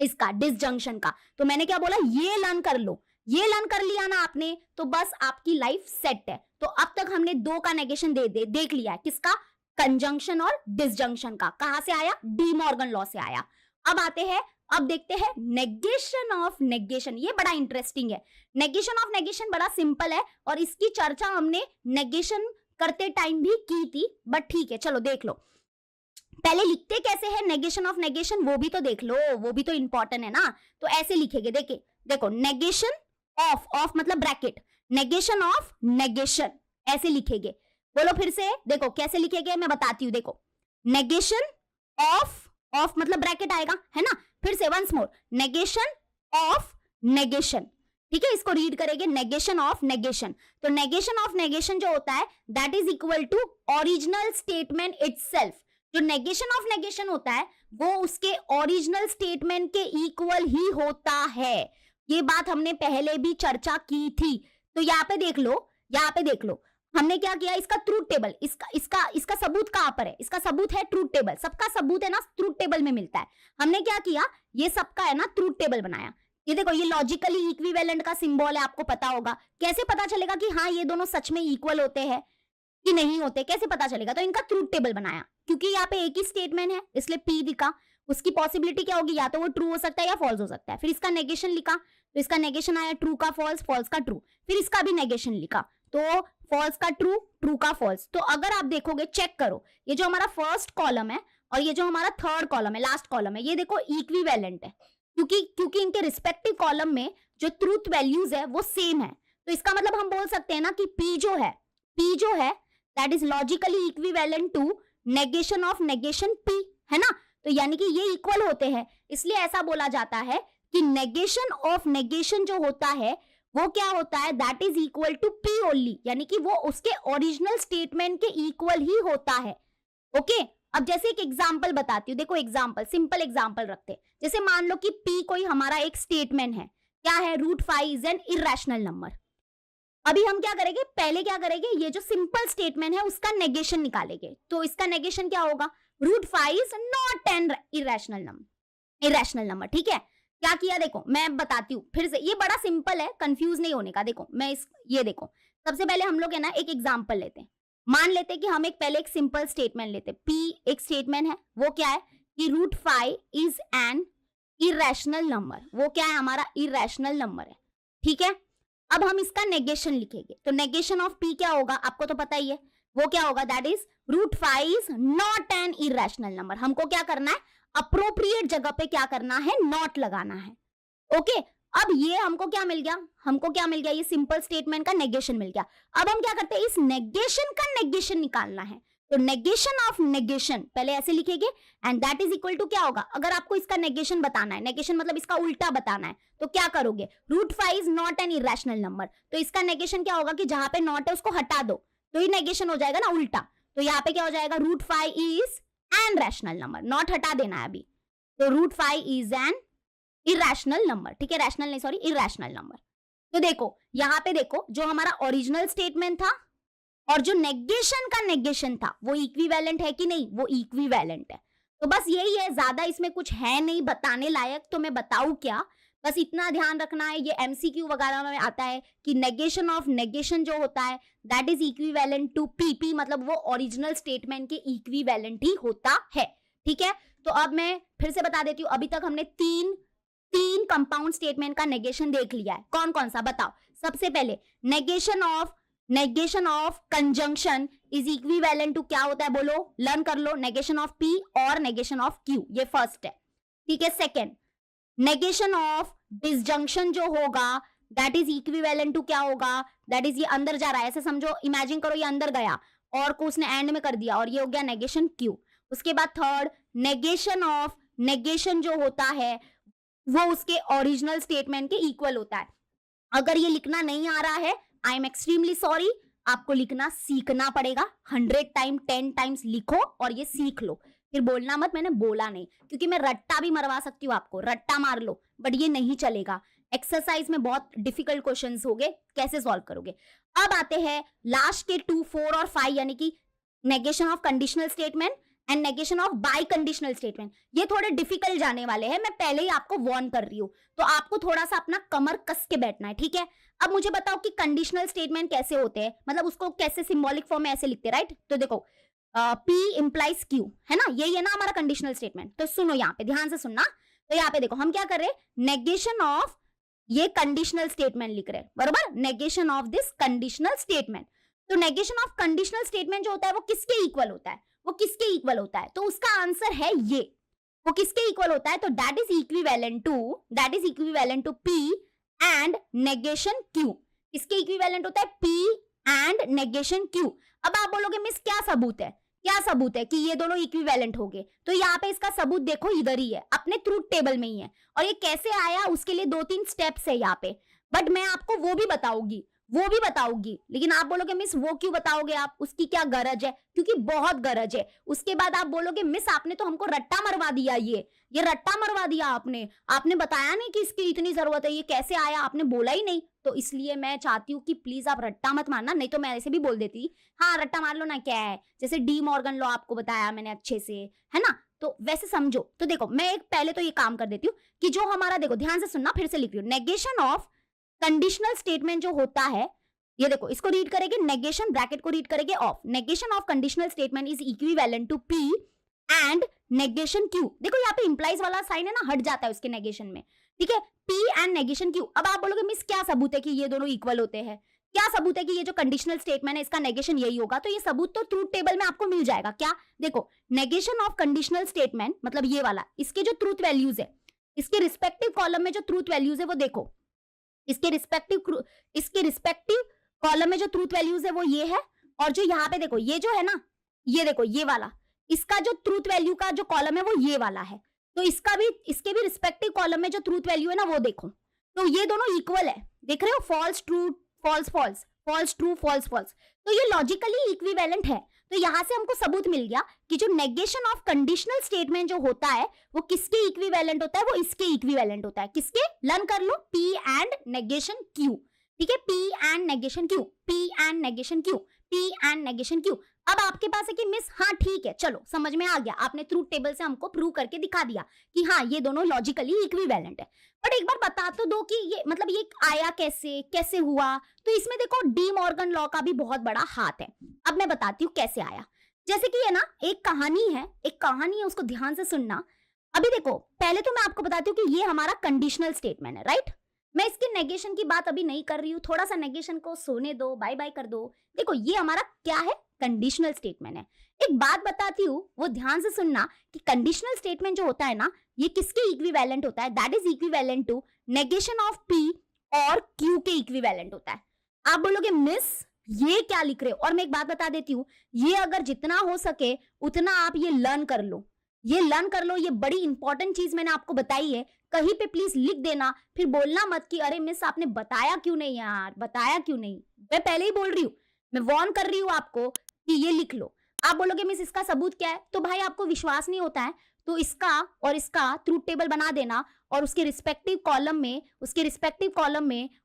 इसका डिसजंक्शन का। तो मैंने क्या बोला, ये लर्न कर लो, ये लर्न कर लिया ना आपने, तो बस आपकी लाइफ सेट है। तो अब तक हमने दो का नेगेशन देख लिया है, किसका, कंजंक्शन और डिसजंक्शन का। कहां से आया, डी मॉर्गन लॉ से आया। अब आते हैं, अब देखते हैं नेगेशन ऑफ नेगेशन। ये बड़ा इंटरेस्टिंग है। नेगेशन ऑफ नेगेशन बड़ा सिंपल है, और इसकी चर्चा हमने नेगेशन करते टाइम भी की थी, बट ठीक है चलो देख लो। पहले लिखते कैसे है नेगेशन ऑफ नेगेशन, वो भी तो देख लो, वो भी तो इंपॉर्टेंट है ना। तो ऐसे लिखेंगे, देखो नेगेशन ऑफ मतलब ब्रैकेट, नेगेशन ऑफ नेगेशन, ऐसे लिखेंगे। बोलो फिर से, देखो कैसे लिखेंगे मैं बताती हूँ। देखो नेगेशन ऑफ मतलब ब्रैकेट आएगा, है ना। फिर से once more, negation of negation. ठीक है, इसको रीड करेंगे, नेगेशन ऑफ नेगेशन। तो नेगेशन ऑफ नेगेशन जो होता है that is equal to original statement itself. जो नेगेशन ऑफ नेगेशन होता है वो उसके ओरिजिनल स्टेटमेंट के इक्वल ही होता है। ये बात हमने पहले भी चर्चा की थी। तो यहाँ पे देख लो, यहाँ पे देख लो, हमने क्या किया, इसका ट्रूथ टेबल, इसका सबूत कहां पर है, इसका सबूत है ट्रूथ टेबल। सबका सबूत है ना ट्रूथ टेबल में मिलता है। हमने क्या किया, ये सबका है ना ट्रूथ टेबल बनाया। ये देखो, ये लॉजिकली इक्विवेलेंट का सिंबल है, आपको पता होगा। कैसे पता चलेगा कि हाँ ये दोनों सच में इक्वल होते हैं कि नहीं होते, कैसे पता चलेगा। तो इनका ट्रूथ टेबल बनाया, क्योंकि यहाँ पे एक ही स्टेटमेंट है इसलिए पी दिखा। उसकी पॉसिबिलिटी क्या होगी, या तो वो ट्रू हो सकता है या फॉल्स हो सकता है। फिर इसका नेगेशन लिखा, तो इसका नेगेशन आया ट्रू का फॉल्स, फॉल्स का ट्रू। फिर इसका भी नेगेशन लिखा, तो फॉल्स का ट्रू, ट्रू का फॉल्स। तो अगर आप देखोगे, चेक करो, ये जो हमारा फर्स्ट कॉलम है और ये जो हमारा थर्ड कॉलम है, लास्ट कॉलम है, ये देखो इक्विवेलेंट है, क्योंकि इनके रिस्पेक्टिव कॉलम में जो ट्रूथ वैल्यूज है वो सेम है। तो इसका मतलब हम बोल सकते हैं ना कि P जो है that is logically equivalent to negation of negation P, है ना। तो यानी कि ये इक्वल होते हैं, इसलिए ऐसा बोला जाता है कि नेगेशन ऑफ नेगेशन जो होता है वो क्या होता है, that is equal to P only, यानी कि वो उसके ओरिजिनल स्टेटमेंट के इक्वल ही होता है। ओके, अब जैसे एक एग्जांपल बताती हूँ, देखो एग्जांपल, सिंपल एग्जांपल रखते हैं। जैसे मान लो कि P कोई हमारा एक स्टेटमेंट है, क्या है, √5 इज एन इरेशनल नंबर। अभी हम क्या करेंगे, पहले क्या करेंगे, ये जो सिंपल स्टेटमेंट है उसका नेगेशन निकालेंगे। तो इसका नेगेशन क्या होगा, √5 is not an irrational number. ठीक है, क्या किया, देखो मैं बताती हूँ फिर से, ये बड़ा सिंपल है, कंफ्यूज नहीं होने का। देखो ये देखो, सबसे पहले हम लोग है ना एक एग्जांपल लेते हैं। मान लेते हैं कि हम पहले एक सिंपल स्टेटमेंट लेते हैं। P एक स्टेटमेंट है, वो क्या है कि √5 इज एन इरेशनल नंबर। वो क्या है, हमारा इरेशनल नंबर है। ठीक है, अब हम इसका नेगेशन लिखेंगे। तो नेगेशन ऑफ P क्या होगा, आपको तो पता ही है, वो क्या होगा, that is √5 is not an irrational number. हमको क्या करना है, अप्रोप्रिएट जगह पे क्या करना है, नॉट लगाना है। ओके, अब ये हमको क्या मिल गया, हमको क्या मिल गया, ये सिंपल स्टेटमेंट का नेगेशन मिल गया। अब हम क्या करते हैं, इस नेगेशन का नेगेशन निकालना है। तो नेगेशन ऑफ नेगेशन पहले ऐसे लिखेंगे and that is equal to क्या होगा, अगर आपको इसका नेगेशन बताना है, नेगेशन मतलब इसका उल्टा बताना है, तो क्या करोगे, √5 is not an irrational number, तो इसका नेगेशन क्या होगा कि जहां पे नॉट है उसको हटा दो, तो ये नेगेशन हो जाएगा ना उल्टा। तो यहाँ पे क्या हो जाएगा, √5 is an rational number, not हटा देना है अभी, तो √5 इज एन इरेशनल नंबर, ठीक है, रैशनल नहीं सॉरी इरेशनल नंबर। तो देखो यहाँ पे देखो, जो हमारा ओरिजिनल स्टेटमेंट था और जो नेगेशन का नेगेशन था वो इक्विवेलेंट है कि नहीं, वो इक्विवेलेंट है। तो बस यही है, ज्यादा इसमें कुछ है नहीं बताने लायक, तो मैं बताऊं क्या, बस इतना ध्यान रखना है, ये एमसीक्यू वगैरह में आता है कि नेगेशन ऑफ नेगेशन जो होता है that is equivalent to P P, मतलब वो ओरिजिनल स्टेटमेंट के इक्विवेलेंट ही होता है, ठीक है। तो अब मैं फिर से बता देती हूँ, अभी तक हमने तीन कंपाउंड स्टेटमेंट का नेगेशन देख लिया है। कौन कौन सा बताओ, सबसे पहले negation of conjunction is equivalent to क्या होता है, बोलो, लर्न कर लो, नेगेशन ऑफ पी और नेगेशन ऑफ क्यू, ये फर्स्ट है, ठीक है। सेकेंड, नेगेशन ऑफ डिसजंक्शन जो होगा दैट इज इक्विवेलेंट टू क्या होगा, दैट इज ये अंदर जा रहा है, ऐसे समझो, इमेजिन करो ये अंदर गया और को उसने एंड में कर दिया और ये हो गया नेगेशन क्यू। उसके बाद थर्ड, नेगेशन ऑफ नेगेशन जो होता है वो उसके ओरिजिनल स्टेटमेंट के इक्वल होता है। अगर ये लिखना नहीं आ रहा है, आई एम एक्सट्रीमली सॉरी, आपको लिखना सीखना पड़ेगा, 100 टाइम 10 टाइम्स लिखो और ये सीख लो, फिर बोलना मत मैंने बोला नहीं, क्योंकि मैं रट्टा भी मरवा सकती हूँ आपको, रट्टा मार लो, बट ये नहीं चलेगा। एक्सरसाइज में बहुत डिफिकल्ट क्वेश्चंस होंगे, कैसे सॉल्व करोगे। अब आते हैं लास्ट के 2, 4 और 5, यानी कि negation of conditional statement and negation of biconditional statement. ये थोड़े डिफिकल्ट जाने वाले हैं, मैं पहले ही आपको वार्न कर रही हूँ, तो आपको थोड़ा सा अपना कमर कस के बैठना है, ठीक है। अब मुझे बताओ कि कंडीशनल स्टेटमेंट कैसे होते हैं, मतलब उसको कैसे सिंबॉलिक फॉर्म में ऐसे लिखते हैं, राइट। तो देखो P इंप्लाइज Q, है ना, यही है ना हमारा कंडीशनल स्टेटमेंट। तो सुनो यहाँ पे ध्यान से सुनना, तो यहाँ पे देखो हम क्या कर रहे हैं, नेगेशन ऑफ ये कंडीशनल स्टेटमेंट लिख रहे हैं, बरोबर, negation of this conditional statement. तो नेगेशन ऑफ कंडीशनल स्टेटमेंट जो होता है वो किसके इक्वल होता है, वो किसके इक्वल होता है, तो उसका आंसर है ये, वो किसके इक्वल होता है, तो that is equivalent to P and negation Q। किसके इक्विवेलेंट होता है, P एंड नेगेशन Q। अब आप बोलोगे मिस क्या सबूत है, क्या सबूत है कि ये दोनों इक्विवेलेंट हो गए, तो यहाँ पे इसका सबूत देखो इधर ही है, अपने ट्रूथ टेबल में ही है, और ये कैसे आया उसके लिए 2-3 स्टेप्स है यहाँ पे, बट मैं आपको वो भी बताऊंगी, लेकिन आप बोलोगे मिस वो क्यों बताओगे आप, उसकी क्या गरज है, क्योंकि बहुत गरज है। उसके बाद आप बोलोगे मिस आपने तो हमको रट्टा मरवा दिया, ये रट्टा मरवा दिया आपने बताया नहीं कि इसकी इतनी जरूरत है, ये कैसे आया, आपने बोला ही नहीं। तो इसलिए मैं चाहती हूँ कि प्लीज आप रट्टा मत मारना, नहीं तो मैं ऐसे भी बोल देती हाँ रट्टा मार लो ना, क्या है, जैसे डी मॉर्गन लॉ आपको बताया मैंने अच्छे से, है ना, तो वैसे समझो। तो देखो मैं एक पहले तो ये काम कर देती हूँ कि जो हमारा, देखो ध्यान से सुनना, फिर से लिख रही हूँ, नेगेशन ऑफ कंडीशनल स्टेटमेंट जो होता है, ये देखो इसको रीड करेंगे, नेगेशन ब्रैकेट को रीड करेंगे of, negation of conditional statement is equivalent to P and negation Q। देखो यहाँ पे इंप्लाइज वाला साइन है ना, हट जाता है उसके नेगेशन में, ठीक है, P एंड नेगेशन Q। अब आप बोलोगे मिस क्या सबूत है कि ये दोनों इक्वल होते हैं, क्या सबूत है कि ये जो कंडीशनल स्टेटमेंट है इसका नेगेशन यही होगा, तो ये सबूत तो ट्रूथ टेबल में आपको मिल जाएगा। क्या, देखो नेगेशन ऑफ कंडीशनल स्टेटमेंट मतलब ये वाला, इसके जो ट्रूथ वैल्यूज है, इसके रिस्पेक्टिव कॉलम में जो ट्रूथ वैल्यूज है वो देखो, इसके रिस्पेक्टिव कॉलम में जो ट्रूथ वैल्यूज है वो ये है, और जो यहाँ पे देखो ये जो है ना, ये देखो ये वाला, इसका जो ट्रूथ वैल्यू का जो कॉलम है वो ये वाला है, तो इसके भी रिस्पेक्टिव कॉलम में जो ट्रूथ वैल्यू है ना वो देखो, तो ये दोनों इक्वल है, देख रहे हो, false true false false, false true false false, तो ये लॉजिकली इक्विवेलेंट है। तो यहां से हमको सबूत मिल गया कि जो नेगेशन ऑफ कंडीशनल स्टेटमेंट जो होता है वो किसके इक्विवेलेंट होता है, वो इसके इक्विवेलेंट होता है, किसके, लर्न कर लो, P एंड नेगेशन Q, ठीक है, P and negation Q, P and negation Q, P and negation Q। अब आपके पास है कि मिस हाँ ठीक है, चलो समझ में आ गया, आपने ट्रूथ टेबल से हमको प्रूव करके दिखा दिया कि हाँ ये दोनों लॉजिकली इक्विवेलेंट है, बट एक बार बता तो दो कि ये मतलब ये आया कैसे हुआ। तो इसमें देखो डी मॉर्गन लॉ का भी बहुत बड़ा हाथ है। अब मैं बताती हूँ कैसे आया। जैसे कि ये ना एक कहानी है, उसको ध्यान से सुनना। अभी देखो पहले तो मैं आपको बताती हूँ कि ये हमारा कंडीशनल स्टेटमेंट है, राइट। मैं इसके नेगेशन की बात अभी नहीं कर रही हूँ, थोड़ा सा नेगेशन को सोने दो, बाय बाय कर दो। देखो ये हमारा क्या है, कंडीशनल स्टेटमेंट है। एक बात बताती हूँ, वो ध्यान से सुनना कि कंडीशनल स्टेटमेंट जो होता है ना, ये किसके इक्विवेलेंट होता है? That is equivalent to negation of P और क्यू के इक्विवेलेंट होता है। आप बोलोगे मिस ये क्या लिख रहे हो? और मैं एक बात बता देती हूँ, ये अगर जितना हो सके उतना आप ये लर्न कर लो, ये लर्न कर लो, ये बड़ी इंपॉर्टेंट चीज मैंने आपको बताई है। कहीं पे प्लीज लिख देना, फिर बोलना मत कि अरे मिस आपने बताया क्यों नहीं यार, बताया क्यों नहीं। मैं पहले ही बोल रही हूँ, मैं वार्न कर रही हूँ आपको कि ये लिख लो। आप बोलोगे मिस इसका सबूत क्या है? तो भाई आपको विश्वास नहीं होता है तो इसका और इसका ट्रूथ टेबल बना देना और उसके रिस्पेक्टिव कॉलम में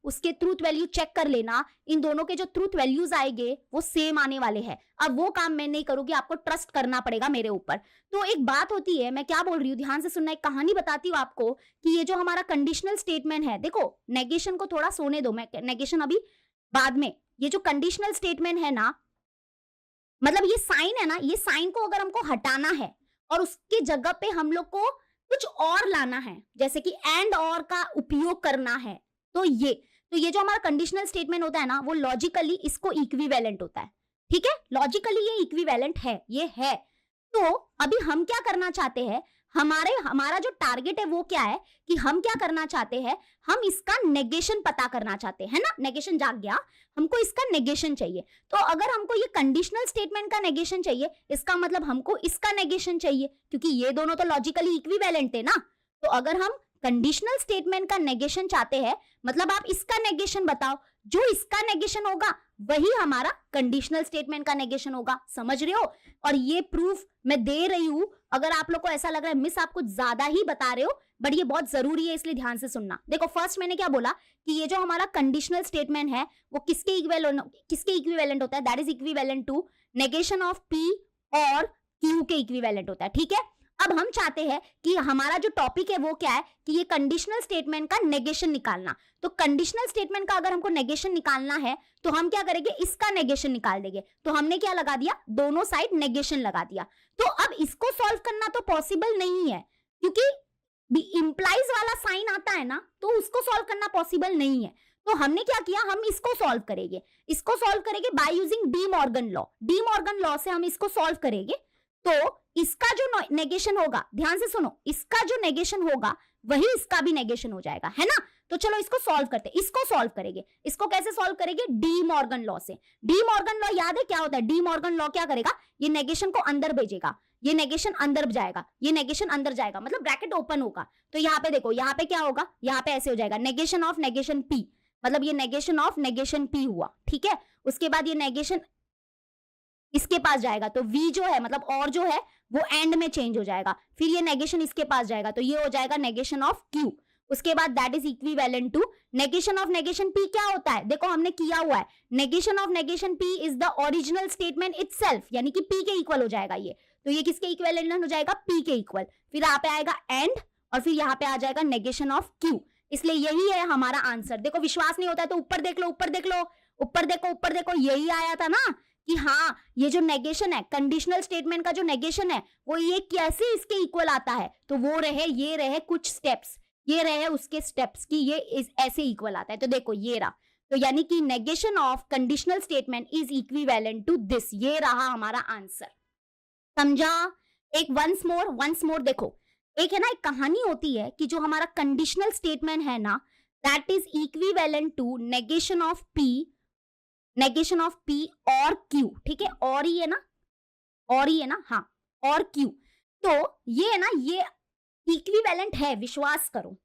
उसके ट्रूथ वैल्यू चेक कर लेना। इन दोनों के जो ट्रूथ वैल्यूज आएंगे वो सेम आने वाले हैं। अब वो काम मैं नहीं करूंगी, आपको ट्रस्ट करना पड़ेगा मेरे ऊपर। तो एक बात होती है, मैं क्या बोल रही हूँ ध्यान से सुनना, एक कहानी बताती हूँ आपको कि ये जो हमारा कंडीशनल स्टेटमेंट है, देखो नेगेशन को थोड़ा सोने दो, मैं नेगेशन अभी बाद में। ये जो कंडीशनल स्टेटमेंट है ना, मतलब ये साइन है ना, ये साइन को अगर हमको हटाना है और उसके जगह पे हम लोग को कुछ और लाना है, जैसे कि एंड और का उपयोग करना है, तो ये जो हमारा कंडीशनल स्टेटमेंट होता है ना, वो लॉजिकली इसको इक्विवेलेंट होता है। ठीक है, लॉजिकली ये इक्विवेलेंट है, ये है। तो अभी हम क्या करना चाहते हैं, हमारा जो टारगेट है वो क्या है कि हम क्या करना चाहते हैं, हम इसका नेगेशन पता करना चाहते हैं ना। नेगेशन जाग गया, हमको इसका नेगेशन चाहिए। तो अगर हमको ये कंडीशनल स्टेटमेंट का नेगेशन चाहिए, इसका मतलब हमको इसका नेगेशन चाहिए, क्योंकि ये दोनों तो लॉजिकली इक्विवेलेंट है ना। तो अगर हम कंडीशनल स्टेटमेंट का नेगेशन चाहते हैं, मतलब आप इसका नेगेशन बताओ, जो इसका नेगेशन होगा वही हमारा कंडीशनल स्टेटमेंट का नेगेशन होगा। समझ रहे हो? और ये प्रूफ मैं दे रही हूं। अगर आप लोग को ऐसा लग रहा है मिस आप कुछ ज्यादा ही बता रहे हो, बट ये बहुत जरूरी है, इसलिए ध्यान से सुनना। देखो फर्स्ट मैंने क्या बोला कि ये जो हमारा कंडीशनल स्टेटमेंट है वो किसके इक्विवेलेंट होता है? That is equivalent to negation of P और क्यू के इक्विवेलेंट होता है। ठीक है, अब हम चाहते हैं कि हमारा जो टॉपिक है वो क्या है कि ये कंडीशनल स्टेटमेंट का नेगेशन निकालना। तो कंडीशनल स्टेटमेंट का अगर हमको नेगेशन निकालना है तो हम क्या करेंगे, इसका नेगेशन निकाल देंगे। तो हमने क्या लगा दिया, दोनों साइड नेगेशन लगा दिया। तो अब इसको सॉल्व करना तो पॉसिबल नहीं है, क्योंकि इंप्लाइज वाला साइन आता है ना, तो उसको सॉल्व करना पॉसिबल नहीं है। तो हमने क्या किया, हम इसको सॉल्व करेंगे by using D Morgan law से हम इसको सॉल्व करेंगे। तो इसका जो नेगेशन होगा, ध्यान से सुनो, इसका जो नेगेशन होगा वही इसका भी नेगेशन हो जाएगा, है ना। तो चलो इसको सॉल्व करते हैं, इसको सॉल्व करेंगे। इसको कैसे सॉल्व करेंगे? डी मॉर्गन लॉ से। डी मॉर्गन लॉ याद है क्या होता है? डी मॉर्गन लॉ क्या करेगा, ये नेगेशन को अंदर भेजेगा, ये नेगेशन अंदर जाएगा, ये नेगेशन अंदर जाएगा, मतलब ब्रैकेट ओपन होगा। तो यहाँ पे देखो, यहाँ पे क्या होगा, यहाँ पे ऐसे हो जाएगा नेगेशन ऑफ नेगेशन पी, मतलब ये नेगेशन ऑफ नेगेशन पी हुआ। ठीक है, उसके बाद ये नेगेशन इसके पास जाएगा, तो v जो है मतलब और जो है वो एंड में चेंज हो जाएगा। फिर ये नेगेशन इसके पास जाएगा, तो ये हो जाएगा नेगेशन ऑफ q। उसके बाद that is equivalent to negation of negation p। क्या होता है, देखो हमने किया हुआ है, negation of negation p is the original statement itself, यानी कि p के इक्वल हो जाएगा ये। तो ये किसके इक्विवेलेंट हो जाएगा, p के इक्वल। फिर यहाँ पे आएगा एंड और फिर यहाँ पे आ जाएगा नेगेशन ऑफ q। इसलिए यही है हमारा आंसर। देखो विश्वास नहीं होता है तो ऊपर देख लो, ऊपर देखो, यही आया था ना कि हाँ ये जो नेगेशन है, कंडीशनल स्टेटमेंट का जो नेगेशन है वो ये कैसे इसके इक्वल आता है। तो वो रहे, ये रहे कुछ स्टेप्स, ये रहे उसके स्टेप्स की ये ऐसे इक्वल आता है। तो देखो ये रहा, तो यानी कि negation of conditional statement is equivalent to this. ये रहा हमारा आंसर, समझा? एक वंस मोर देखो, एक है ना, एक कहानी होती है कि जो हमारा कंडीशनल स्टेटमेंट है ना, that is equivalent to negation of P और क्यू। ठीक है, और ही है ना, हाँ, और क्यू। तो ये है ना, ये इक्विवेलेंट है, विश्वास करो।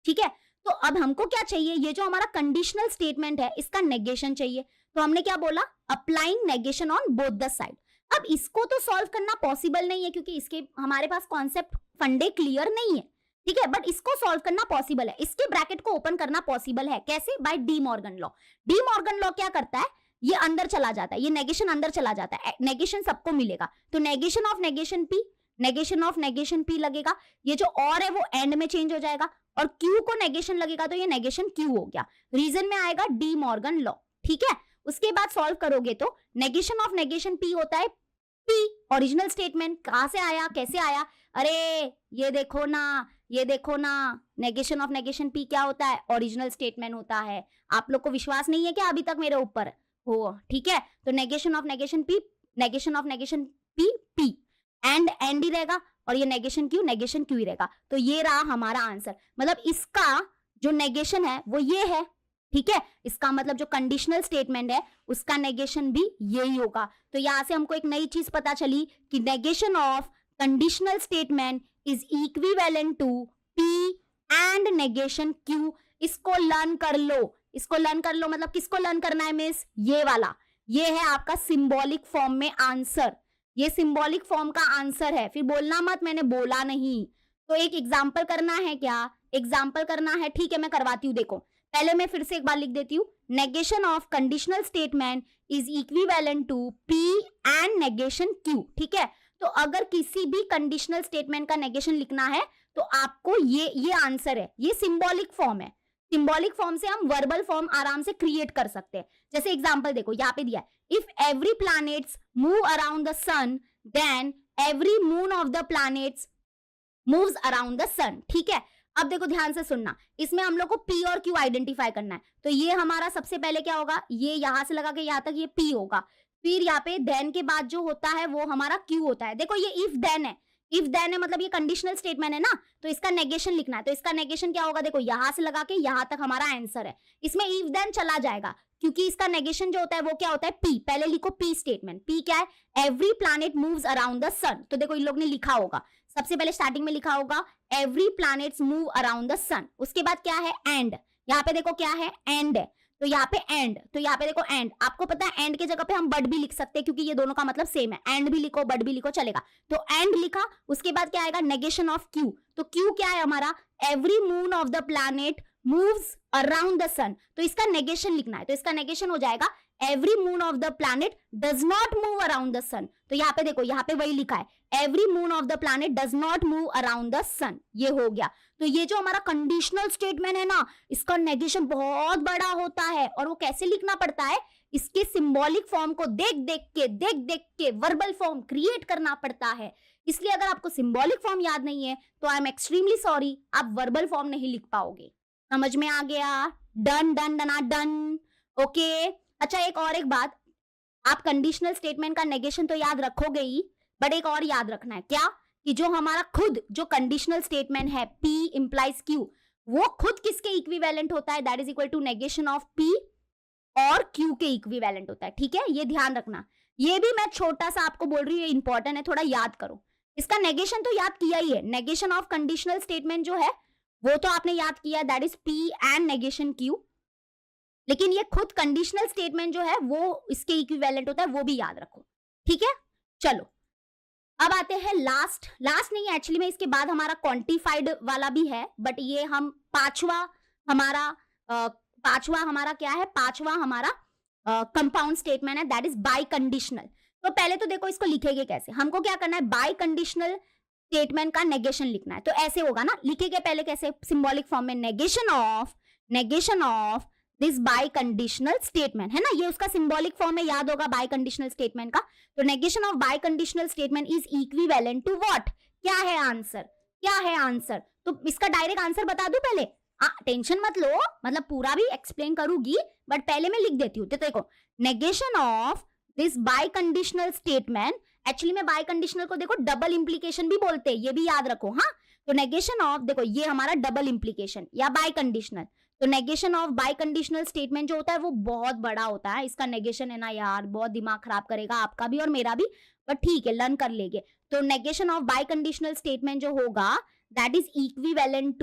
ठीक है, तो अब हमको क्या चाहिए, ये जो हमारा कंडीशनल स्टेटमेंट है इसका नेगेशन चाहिए। तो हमने क्या बोला, applying negation on both the side. अब इसको तो सॉल्व करना पॉसिबल नहीं है क्योंकि इसके हमारे पास कॉन्सेप्ट फंडे क्लियर नहीं है। ठीक है, बट इसको सॉल्व करना पॉसिबल है, इसके ब्रैकेट को ओपन करना पॉसिबल है। कैसे? By De Morgan law. De Morgan law क्या करता है, ये अंदर चला जाता है, ये नेगेशन अंदर चला जाता है, नेगेशन सबको मिलेगा। तो नेगेशन ऑफ नेगेशन पी लगेगा, ये जो और है वो एंड में चेंज हो जाएगा, और क्यू को नेगेशन लगेगा तो ये नेगेशन क्यू हो गया। रीजन में आएगा डी मॉर्गन लॉ। ठीक है, उसके बाद सॉल्व करोगे तो नेगेशन ऑफ नेगेशन पी होता है पी, ओरिजिनल स्टेटमेंट। कहां से आया, कैसे आया? अरे ये देखो ना, नेगेशन ऑफ नेगेशन पी क्या होता है, ओरिजिनल स्टेटमेंट होता है। आप लोग को विश्वास नहीं है क्या अभी तक मेरे ऊपर हो? ठीक है, तो negation of negation P P, and he रहेगा, और ये नेगेशन क्यू ही रहेगा। तो ये रहा हमारा आंसर। मतलब इसका जो नेगेशन है वो ये है, ठीक है। इसका मतलब जो कंडीशनल स्टेटमेंट है उसका नेगेशन भी यही होगा। तो यहां से हमको एक नई चीज पता चली कि negation of conditional statement is equivalent to P and negation Q. इसको लर्न कर लो, इसको लर्न कर लो। मतलब किसको लर्न करना है मिस? ये वाला, ये है आपका सिंबॉलिक फॉर्म में आंसर। ये सिंबॉलिक फॉर्म का आंसर है। फिर बोलना मत मैंने बोला नहीं। तो एक एग्जाम्पल करना है क्या? एग्जाम्पल करना है, ठीक है मैं करवाती हूँ। देखो पहले मैं फिर से एक बार लिख देती हूँ। Negation of conditional statement is equivalent to P and negation Q, ठीक है। तो अगर किसी भी कंडीशनल स्टेटमेंट का नेगेशन लिखना है तो आपको ये आंसर है। ये सिंबॉलिक फॉर्म है। सिंबॉलिक फॉर्म से हम वर्बल फॉर्म आराम से क्रिएट कर सकते हैं। जैसे एग्जांपल देखो यहाँ पे दिया है, if every planets move around the sun then every moon of the planets moves around the sun, ठीक है। अब देखो ध्यान से सुनना, इसमें हम लोग को पी और क्यू आइडेंटिफाई करना है। तो ये हमारा सबसे पहले क्या होगा, ये यहां से लगा के यहां तक ये पी होगा। फिर यहाँ पे देन के बाद जो होता है वो हमारा क्यू होता है। देखो ये इफ देन है, इफ देन है मतलब ये कंडीशनल स्टेटमेंट है ना, तो इसका नेगेशन लिखना है। तो इसका नेगेशन क्या होगा, देखो यहां से लगा के यहां तक हमारा आंसर है। इसमें इफ देन चला जाएगा क्योंकि इसका नेगेशन जो होता है वो क्या होता है, पी। पहले लिखो पी स्टेटमेंट। पी क्या है, every planet moves around the sun. तो देखो इन लोग ने लिखा होगा, सबसे पहले स्टार्टिंग में लिखा होगा every planets move around the sun. उसके बाद क्या है, एंड। यहाँ पे देखो क्या है, एंड है। तो यहाँ पे एंड, तो यहाँ पे देखो एंड। आपको पता है एंड के जगह पे हम बट भी लिख सकते हैं क्योंकि ये दोनों का मतलब सेम है। एंड भी लिखो बट भी लिखो चलेगा। तो एंड लिखा, उसके बाद क्या आएगा, नेगेशन ऑफ क्यू। तो क्यू क्या है हमारा, every moon of the planet moves around the sun. तो इसका नेगेशन लिखना है। तो इसका नेगेशन हो जाएगा every moon of the planet does not move around the sun. तो यहाँ पे देखो यहाँ पे वही लिखा है, every moon of the planet does not move around the sun. ये हो गया। तो ये जो हमारा कंडीशनल स्टेटमेंट है ना, इसका नेगेशन बहुत बड़ा होता है। और वो कैसे लिखना पड़ता है, इसके सिंबॉलिक फॉर्म को देख देख के वर्बल फॉर्म क्रिएट करना पड़ता है। इसलिए अगर आपको सिंबॉलिक फॉर्म याद नहीं है तो आई एम एक्सट्रीमली सॉरी, आप वर्बल फॉर्म नहीं लिख पाओगे। समझ में आ गया? डन डन डना डन, ओके। अच्छा एक बात, आप कंडीशनल स्टेटमेंट का नेगेशन तो याद रखोगे ही, बट एक और याद रखना है क्या, कि जो हमारा खुद जो कंडीशनल स्टेटमेंट है P इंप्लाइज Q, वो खुद किसके इक्विवेलेंट होता है, that is equal to negation of P और Q के इक्विवेलेंट होता है, ठीक है। ये ध्यान रखना। ये भी मैं छोटा सा आपको बोल रही हूँ, ये इंपॉर्टेंट है, थोड़ा याद करो। इसका नेगेशन तो याद किया ही है। नेगेशन ऑफ कंडीशनल स्टेटमेंट जो है वो तो आपने याद किया, that is P and negation Q। लेकिन ये खुद कंडीशनल स्टेटमेंट जो है वो इसके इक्विवेलेंट होता है, वो भी याद रखो, ठीक है। चलो अब आते हैं लास्ट नहीं, एक्चुअली में इसके बाद हमारा क्वांटिफाइड वाला भी है, बट ये हम पांचवा हमारा क्या है, पांचवा हमारा कंपाउंड स्टेटमेंट है, दैट इज बाय कंडीशनल। तो पहले तो देखो इसको लिखेंगे कैसे, हमको क्या करना है, बाय कंडीशनल स्टेटमेंट का नेगेशन लिखना है। तो ऐसे होगा ना, लिखेंगे पहले कैसे, सिंबॉलिक फॉर्म में, negation of this by conditional statement, है ना, ये उसका सिंबॉलिक फॉर्म में याद होगा बाय कंडीशनल स्टेटमेंट का। तो negation of biconditional statement is equivalent to what, क्या है आंसर। तो इसका डायरेक्ट आंसर बता दूं पहले, टेंशन मत लो, मतलब पूरा भी एक्सप्लेन करूंगी, बट पहले मैं लिख देती हूँ। तो देखो negation of this by conditional statement, actually में बाय कंडीशनल को देखो डबल इंप्लीकेशन भी बोलते हैं, ये भी याद रखो, हाँ। तो नेगेशन ऑफ, देखो ये हमारा डबल इंप्लीकेशन या बाय कंडीशनल। तो negation of biconditional statement जो होता है वो बहुत बड़ा होता है। इसका नेगेशन है ना यार, बहुत दिमाग खराब करेगा आपका भी और मेरा भी, पर ठीक है लर्न कर लेंगे। तो negation of biconditional statement जो होगा दैट इज इक्विवेलेंट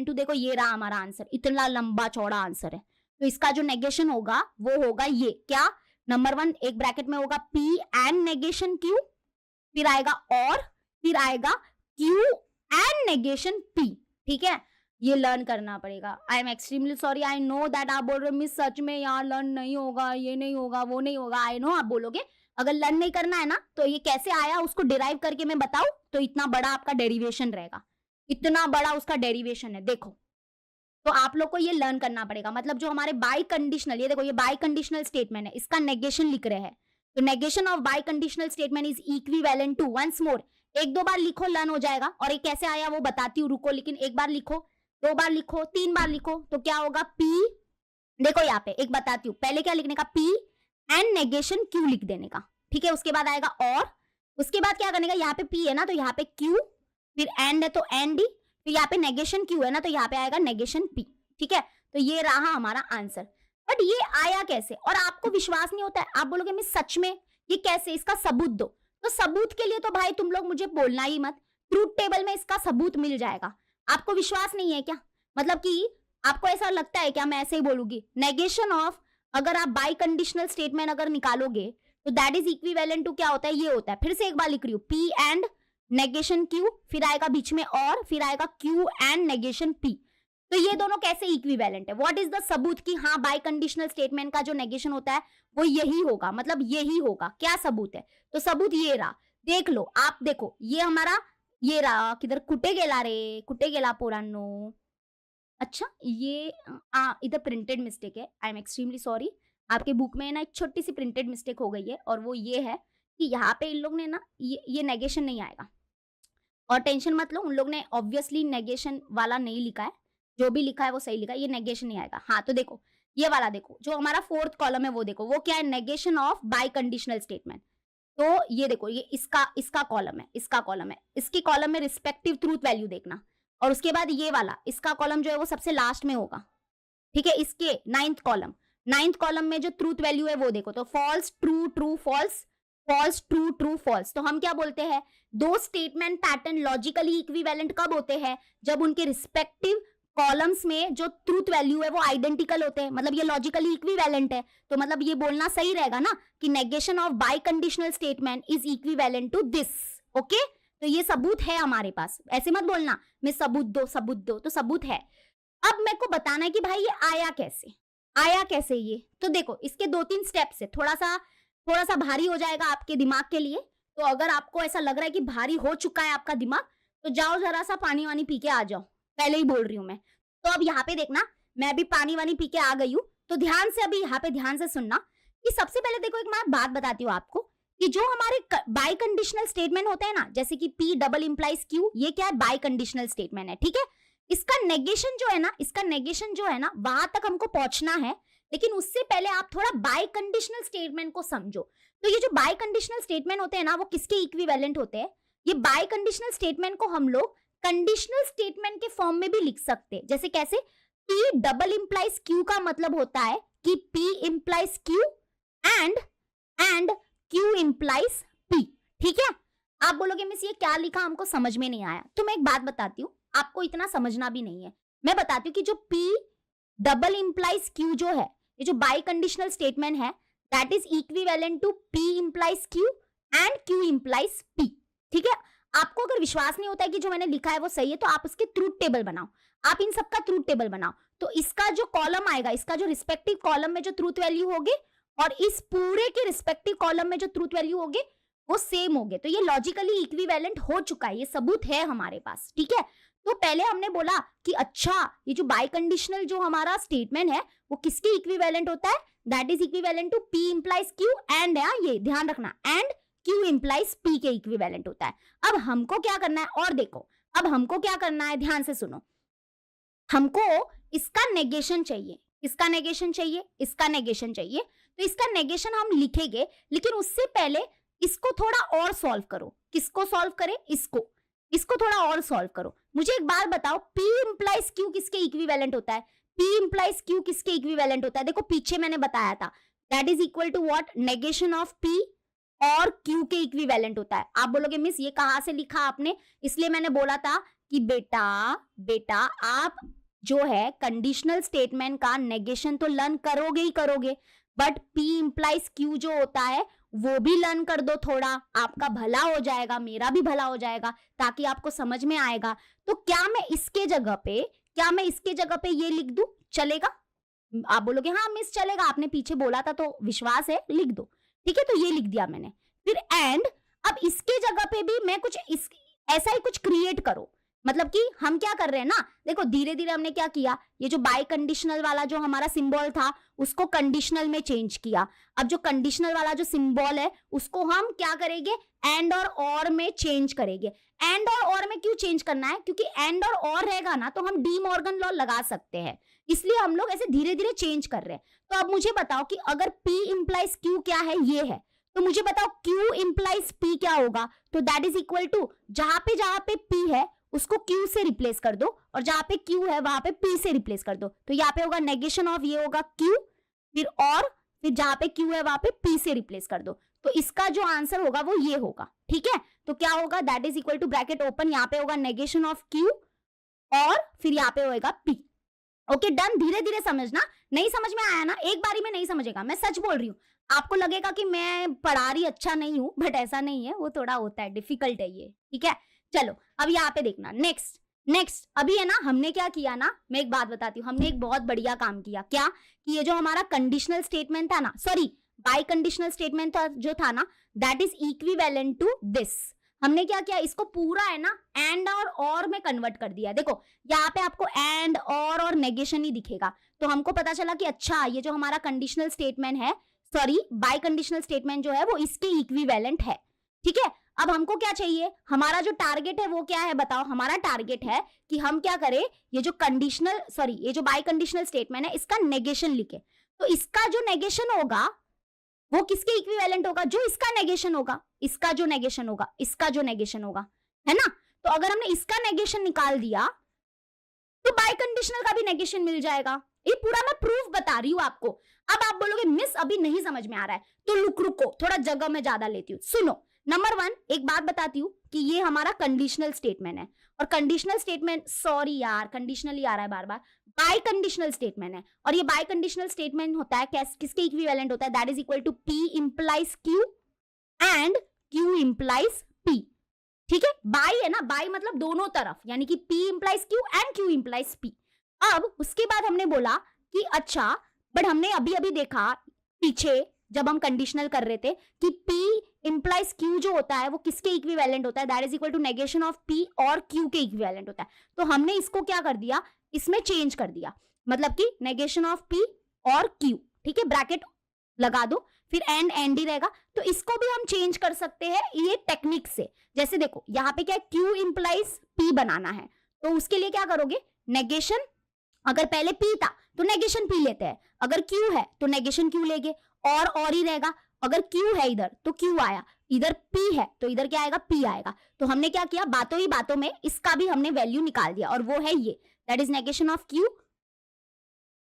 टू, देखो ये रहा हमारा आंसर, इतना लंबा चौड़ा आंसर है। तो इसका जो नेगेशन होगा वो होगा ये, क्या, नंबर 1 एक ब्रैकेट में होगा P एंड नेगेशन Q, फिर आएगा और, फिर आएगा Q एंड नेगेशन P, ठीक है। ये लर्न करना पड़ेगा। आई am extremely sorry, I know that आप बोल रहे मिस सच में यार लर्न नहीं होगा, ये नहीं होगा, वो नहीं होगा, आई नो आप बोलोगे। अगर लर्न नहीं करना है ना तो ये कैसे आया उसको डिराइव करके मैं बताऊं, तो इतना बड़ा आपका डेरिवेशन रहेगा, इतना बड़ा उसका डेरिवेशन है, देखो। तो आप लोग को ये लर्न करना पड़ेगा। मतलब जो हमारे बाय कंडीशनल, ये देखो ये बाय कंडीशनल स्टेटमेंट है, इसका नेगेशन लिख रहे हैं। तो negation of biconditional statement is equivalent to, once more, 1-2 बार लिखो लर्न हो जाएगा। और ये कैसे आया वो बताती हूँ, रुको, लेकिन 1 बार लिखो, 2 बार लिखो, 3 बार लिखो, तो क्या होगा P, देखो यहाँ पे एक बताती हूँ, पहले क्या लिखने का, P एंड नेगेशन Q लिख देने का, ठीक है। उसके बाद आएगा और, उसके बाद क्या करने का, यहाँ पे P है ना तो यहाँ पे Q, फिर एंड है तो एंड D, फिर यहाँ पे नेगेशन Q है ना तो यहाँ पे आएगा नेगेशन P। ठीक है, तो ये रहा हमारा आंसर। बट ये आया कैसे, और आपको विश्वास नहीं होता है, आप बोलोगे मिस सच में ये कैसे, इसका सबूत दो। तो सबूत के लिए तो भाई तुम लोग मुझे बोलना ही मत, ट्रूथ टेबल में इसका सबूत मिल जाएगा। आपको विश्वास नहीं है क्या, मतलब कि आपको ऐसा लगता है क्या मैं ऐसे ही बोलूंगी, नेगेशन ऑफ, अगर आप बाई कंडीशनल स्टेटमेंट अगर निकालोगे तो दैट इज इक्विवेलेंट टू क्या होता है, ये होता है। फिर से एक बार लिख रही हूँ, P एंड नेगेशन Q, फिर आएगा बीच में और, फिर आएगा Q एंड नेगेशन P। तो ये दोनों कैसे इक्विवेलेंट है, व्हाट इज द सबूत कि हाँ बाई कंडीशनल स्टेटमेंट का जो नेगेशन होता है वो यही होगा, मतलब यही होगा। क्या सबूत है, तो सबूत ये रहा, देख लो आप, देखो ये हमारा ये रहा, किधर कुटे गेला रे, कुटे गेला पोरांनो। अच्छा ये इधर प्रिंटेड मिस्टेक है, आई एम एक्सट्रीमली सॉरी। आपके बुक में ना एक छोटी सी प्रिंटेड मिस्टेक हो गई है, और वो ये है कि यहाँ पे इन लोग ने ना ये नेगेशन नहीं आएगा, और टेंशन मत लो, उन लोग ने ऑब्वियसली नेगेशन वाला नहीं लिखा है, जो भी लिखा है वो सही लिखा है, ये नेगेशन नहीं आएगा। हाँ तो देखो ये वाला, देखो जो हमारा फोर्थ कॉलम है वो देखो, वो क्या है, negation of biconditional statement. तो ये देखो ये इसका कॉलम है, इसका कॉलम है, इसकी कॉलम में रिस्पेक्टिव ट्रूथ वैल्यू देखना, और उसके बाद ये वाला इसका कॉलम जो है वो सबसे लास्ट में होगा। ठीक है, इसके नाइन्थ कॉलम में जो ट्रूथ वैल्यू है वो देखो, तो false true true false, false true true false. तो हम क्या बोलते हैं, दो स्टेटमेंट पैटर्न लॉजिकली इक्विवेलेंट कब होते हैं, जब उनके रिस्पेक्टिव कॉलम्स में जो ट्रूथ वैल्यू है वो आइडेंटिकल होते हैं, मतलब ये लॉजिकली इक्विवेलेंट है। तो मतलब ये बोलना सही रहेगा ना कि negation of biconditional statement is equivalent to this. Okay, तो ये सबूत है हमारे पास, ऐसे मत बोलना मैं सबूत दो, तो सबूत है। अब मेरे को बताना है कि भाई ये आया कैसे ये। तो देखो इसके 2-3 स्टेप्स है, थोड़ा सा भारी हो जाएगा आपके दिमाग के लिए। तो अगर आपको ऐसा लग रहा है कि भारी हो चुका है आपका दिमाग, तो जाओ जरा सा पानी वानी पी के आ जाओ, पहले ही बोल रही हूं मैं। तो अब यहाँ पे देखना, मैं भी पानी वानी पी के आ गई हूँ, तो ध्यान से अभी यहाँ पे ध्यान से सुनना कि सबसे पहले देखो एक मैं बात बताती हूँ आपको कि जो हमारे बाई कंडीशनल स्टेटमेंट होते हैं ना, जैसे कि P डबल इंप्लाइज Q, ये क्या है, बाई कंडीशनल स्टेटमेंट है। ठीक है, इसका नेगेशन जो है ना वहां तक हमको पहुंचना है, लेकिन उससे पहले आप थोड़ा बाई कंडीशनल स्टेटमेंट को समझो। तो ये जो बाई कंडीशनल स्टेटमेंट होते हैं ना वो किसके इक्विवेलेंट होते हैं, ये बाई कंडीशनल स्टेटमेंट को हम लोग कंडीशनल स्टेटमेंट के फॉर्म में भी लिख सकते हैं। जैसे कैसे, P डबल इंप्लाइज Q का मतलब होता है कि P implies Q and Q implies P। ठीक है, आप बोलोगे मिस ये क्या लिखा, हमको समझ में नहीं आया। तो मैं एक बात बताती हूँ, आपको इतना समझना भी नहीं है, मैं बताती हूँ कि जो P डबल इंप्लाइज Q जो है, ये जो बाई कंडीशनल स्टेटमेंट है, that is equivalent to P implies Q and Q implies P। ठीक है, आपको अगर विश्वास नहीं होता है कि जो मैंने लिखा है वो सही है, तो आप उसके ट्रूथ टेबल बनाओ, आप इन सबका ट्रूथ टेबल बनाओ। तो इसका जो कॉलम आएगा, इसका जो रिस्पेक्टिव कॉलम में जो ट्रूथ वैल्यू होगी और इस पूरे के रिस्पेक्टिव कॉलम में जो ट्रूथ वैल्यू होगी वो सेम होंगे। तो ये लॉजिकली इक्विवेलेंट हो चुका है, ये सबूत है हमारे पास। ठीक है, तो पहले हमने बोला कि अच्छा ये जो बाई कंडीशनल जो हमारा स्टेटमेंट है वो किसके इक्विवेलेंट होता है, that is equivalent to P implies Q and, ये ध्यान रखना, एंड Q इंप्लाइज P के इक्विवेलेंट होता है। अब हमको क्या करना है, और देखो अब हमको क्या करना है, ध्यान से सुनो, हमको इसका नेगेशन चाहिए, इसका नेगेशन चाहिए, इसका नेगेशन चाहिए। तो इसका नेगेशन हम लिखेंगे, लेकिन उससे पहले इसको थोड़ा और सॉल्व करो। किसको सॉल्व करे, इसको थोड़ा और सॉल्व करो। मुझे एक बार बताओ, P इंप्लाइज Q किसके इक्विवेलेंट होता है, P इंप्लाइज Q किसके इक्विवेलेंट होता है। देखो पीछे मैंने बताया था, that is equal to what, negation of P और Q के इक्विवेलेंट होता है। आप बोलोगे मिस ये कहां से लिखा आपने, इसलिए मैंने बोला था कि बेटा आप जो है कंडीशनल स्टेटमेंट का नेगेशन तो लर्न करोगे ही करोगे, बट P इंप्लाइज Q जो होता है वो भी लर्न कर दो, थोड़ा आपका भला हो जाएगा, मेरा भी भला हो जाएगा, ताकि आपको समझ में आएगा। तो क्या मैं इसके जगह पे ये लिख दूं, चलेगा? आप बोलोगे हाँ मिस चलेगा, आपने पीछे बोला था तो विश्वास है, लिख दो। ठीक है, तो ये लिख दिया मैंने। फिर एंड, अब इसके जगह पे भी मैं कुछ ऐसा ही कुछ क्रिएट करो, मतलब कि हम क्या कर रहे हैं ना, देखो धीरे धीरे हमने क्या किया, ये जो बाई कंडीशनल वाला जो हमारा सिंबल था उसको कंडीशनल में चेंज किया। अब जो कंडीशनल वाला जो सिंबल है उसको हम क्या करेंगे, एंड और में चेंज करेंगे। एंड और में क्यों चेंज करना है, क्योंकि एंड और रहेगा ना तो हम डी मॉर्गन लॉ लगा सकते हैं, इसलिए हम लोग ऐसे धीरे धीरे चेंज कर रहे हैं। तो अब मुझे बताओ कि अगर P इंप्लाइज Q क्या है, ये है, तो मुझे बताओ Q इंप्लाइज P क्या होगा, तो दैट इज इक्वल टू जहां पे P है उसको Q से रिप्लेस कर दो और जहां पे Q है वहां पे P से रिप्लेस कर दो, तो यहाँ पे होगा नेगेशन ऑफ ये होगा Q, फिर जहां पे Q है वहां पे P से रिप्लेस कर दो, तो इसका जो आंसर होगा वो ये होगा। ठीक है, तो क्या होगा, that is equal to bracket open, यहाँ पे होगा नेगेशन ऑफ Q और फिर यहाँ पे होएगा P। ओके डन, धीरे धीरे समझना, नहीं समझ में आया ना एक बारी में नहीं समझेगा, मैं सच बोल रही हूँ। आपको लगेगा कि मैं पढ़ा रही अच्छा नहीं हूँ, बट ऐसा नहीं है, वो थोड़ा होता है, डिफिकल्ट है ये। ठीक है, चलो अब यहाँ पे देखना नेक्स्ट अभी है ना, हमने क्या किया ना, मैं एक बात बताती हूँ, हमने एक बहुत बढ़िया काम किया, क्या कि ये जो हमारा कंडीशनल स्टेटमेंट था ना, सॉरी बाई कंडीशनल स्टेटमेंट जो था ना, that is equivalent to this. हमने क्या किया, इसको पूरा है ना एंड और में कन्वर्ट कर दिया। देखो यहाँ पे आपको एंड और नेगेशन ही दिखेगा, तो हमको पता चला कि अच्छा ये जो हमारा कंडीशनल स्टेटमेंट है, सॉरी बाई कंडीशनल स्टेटमेंट जो है वो इसके इक्विवेलेंट है। ठीक है, अब हमको क्या चाहिए, हमारा जो टारगेट है वो क्या है बताओ, हमारा टारगेट है कि हम क्या करें, ये जो बाई कंडीशनल स्टेटमेंट है इसका नेगेशन लिखे, तो इसका जो नेगेशन होगा वो किसके इक्विवेलेंट होगा, जो इसका नेगेशन होगा, इसका जो नेगेशन होगा, है ना। तो अगर हमने इसका नेगेशन निकाल दिया तो बाई कंडीशनल का भी नेगेशन मिल जाएगा। ये पूरा मैं प्रूफ बता रही हूं आपको। अब आप बोलोगे मिस अभी नहीं समझ में आ रहा है, तो रुको थोड़ा जगह में ज्यादा लेती हूँ, सुनो। नंबर 1 एक बात बताती हूँ कि ये हमारा कंडीशनल स्टेटमेंट है, और कंडीशनल स्टेटमेंट, सॉरी यार कंडीशनल ही आ रहा है बार बार, बाई कंडीशनल स्टेटमेंट है, और ये बाई कंडीशनल स्टेटमेंट होता है किसके इक्विवेलेंट होता है, that is equal to P implies Q and Q implies P। ठीक है, बाई है ना, बाई मतलब दोनों तरफ, यानी कि P implies Q and Q implies P। अब उसके बाद हमने बोला कि अच्छा, बट हमने अभी देखा पीछे जब हम कंडीशनल कर रहे थे कि P इंप्लाइज Q जो होता है वो किसके इक्विवेलेंट होता है, that is equal to negation of P और Q के इक्विवेलेंट होता है। तो हमने इसको क्या कर दिया, इसमें चेंज कर दिया, मतलब कि नेगेशन ऑफ P और Q। ठीक है, ब्रैकेट लगा दो, फिर एंड ही रहेगा, तो इसको भी हम चेंज कर सकते हैं ये टेक्निक से। जैसे देखो यहाँ पे क्या है, Q इंप्लाइज P बनाना है, तो उसके लिए क्या करोगे, नेगेशन, अगर पहले P था तो नेगेशन P लेते हैं, अगर Q है तो नेगेशन Q लेंगे, और ही रहेगा, अगर Q है इधर तो Q आया, इधर P है तो इधर क्या आएगा, P आएगा। तो हमने क्या किया, बातों ही बातों में इसका भी हमने वैल्यू निकाल दिया, और वो है ये, that is negation of Q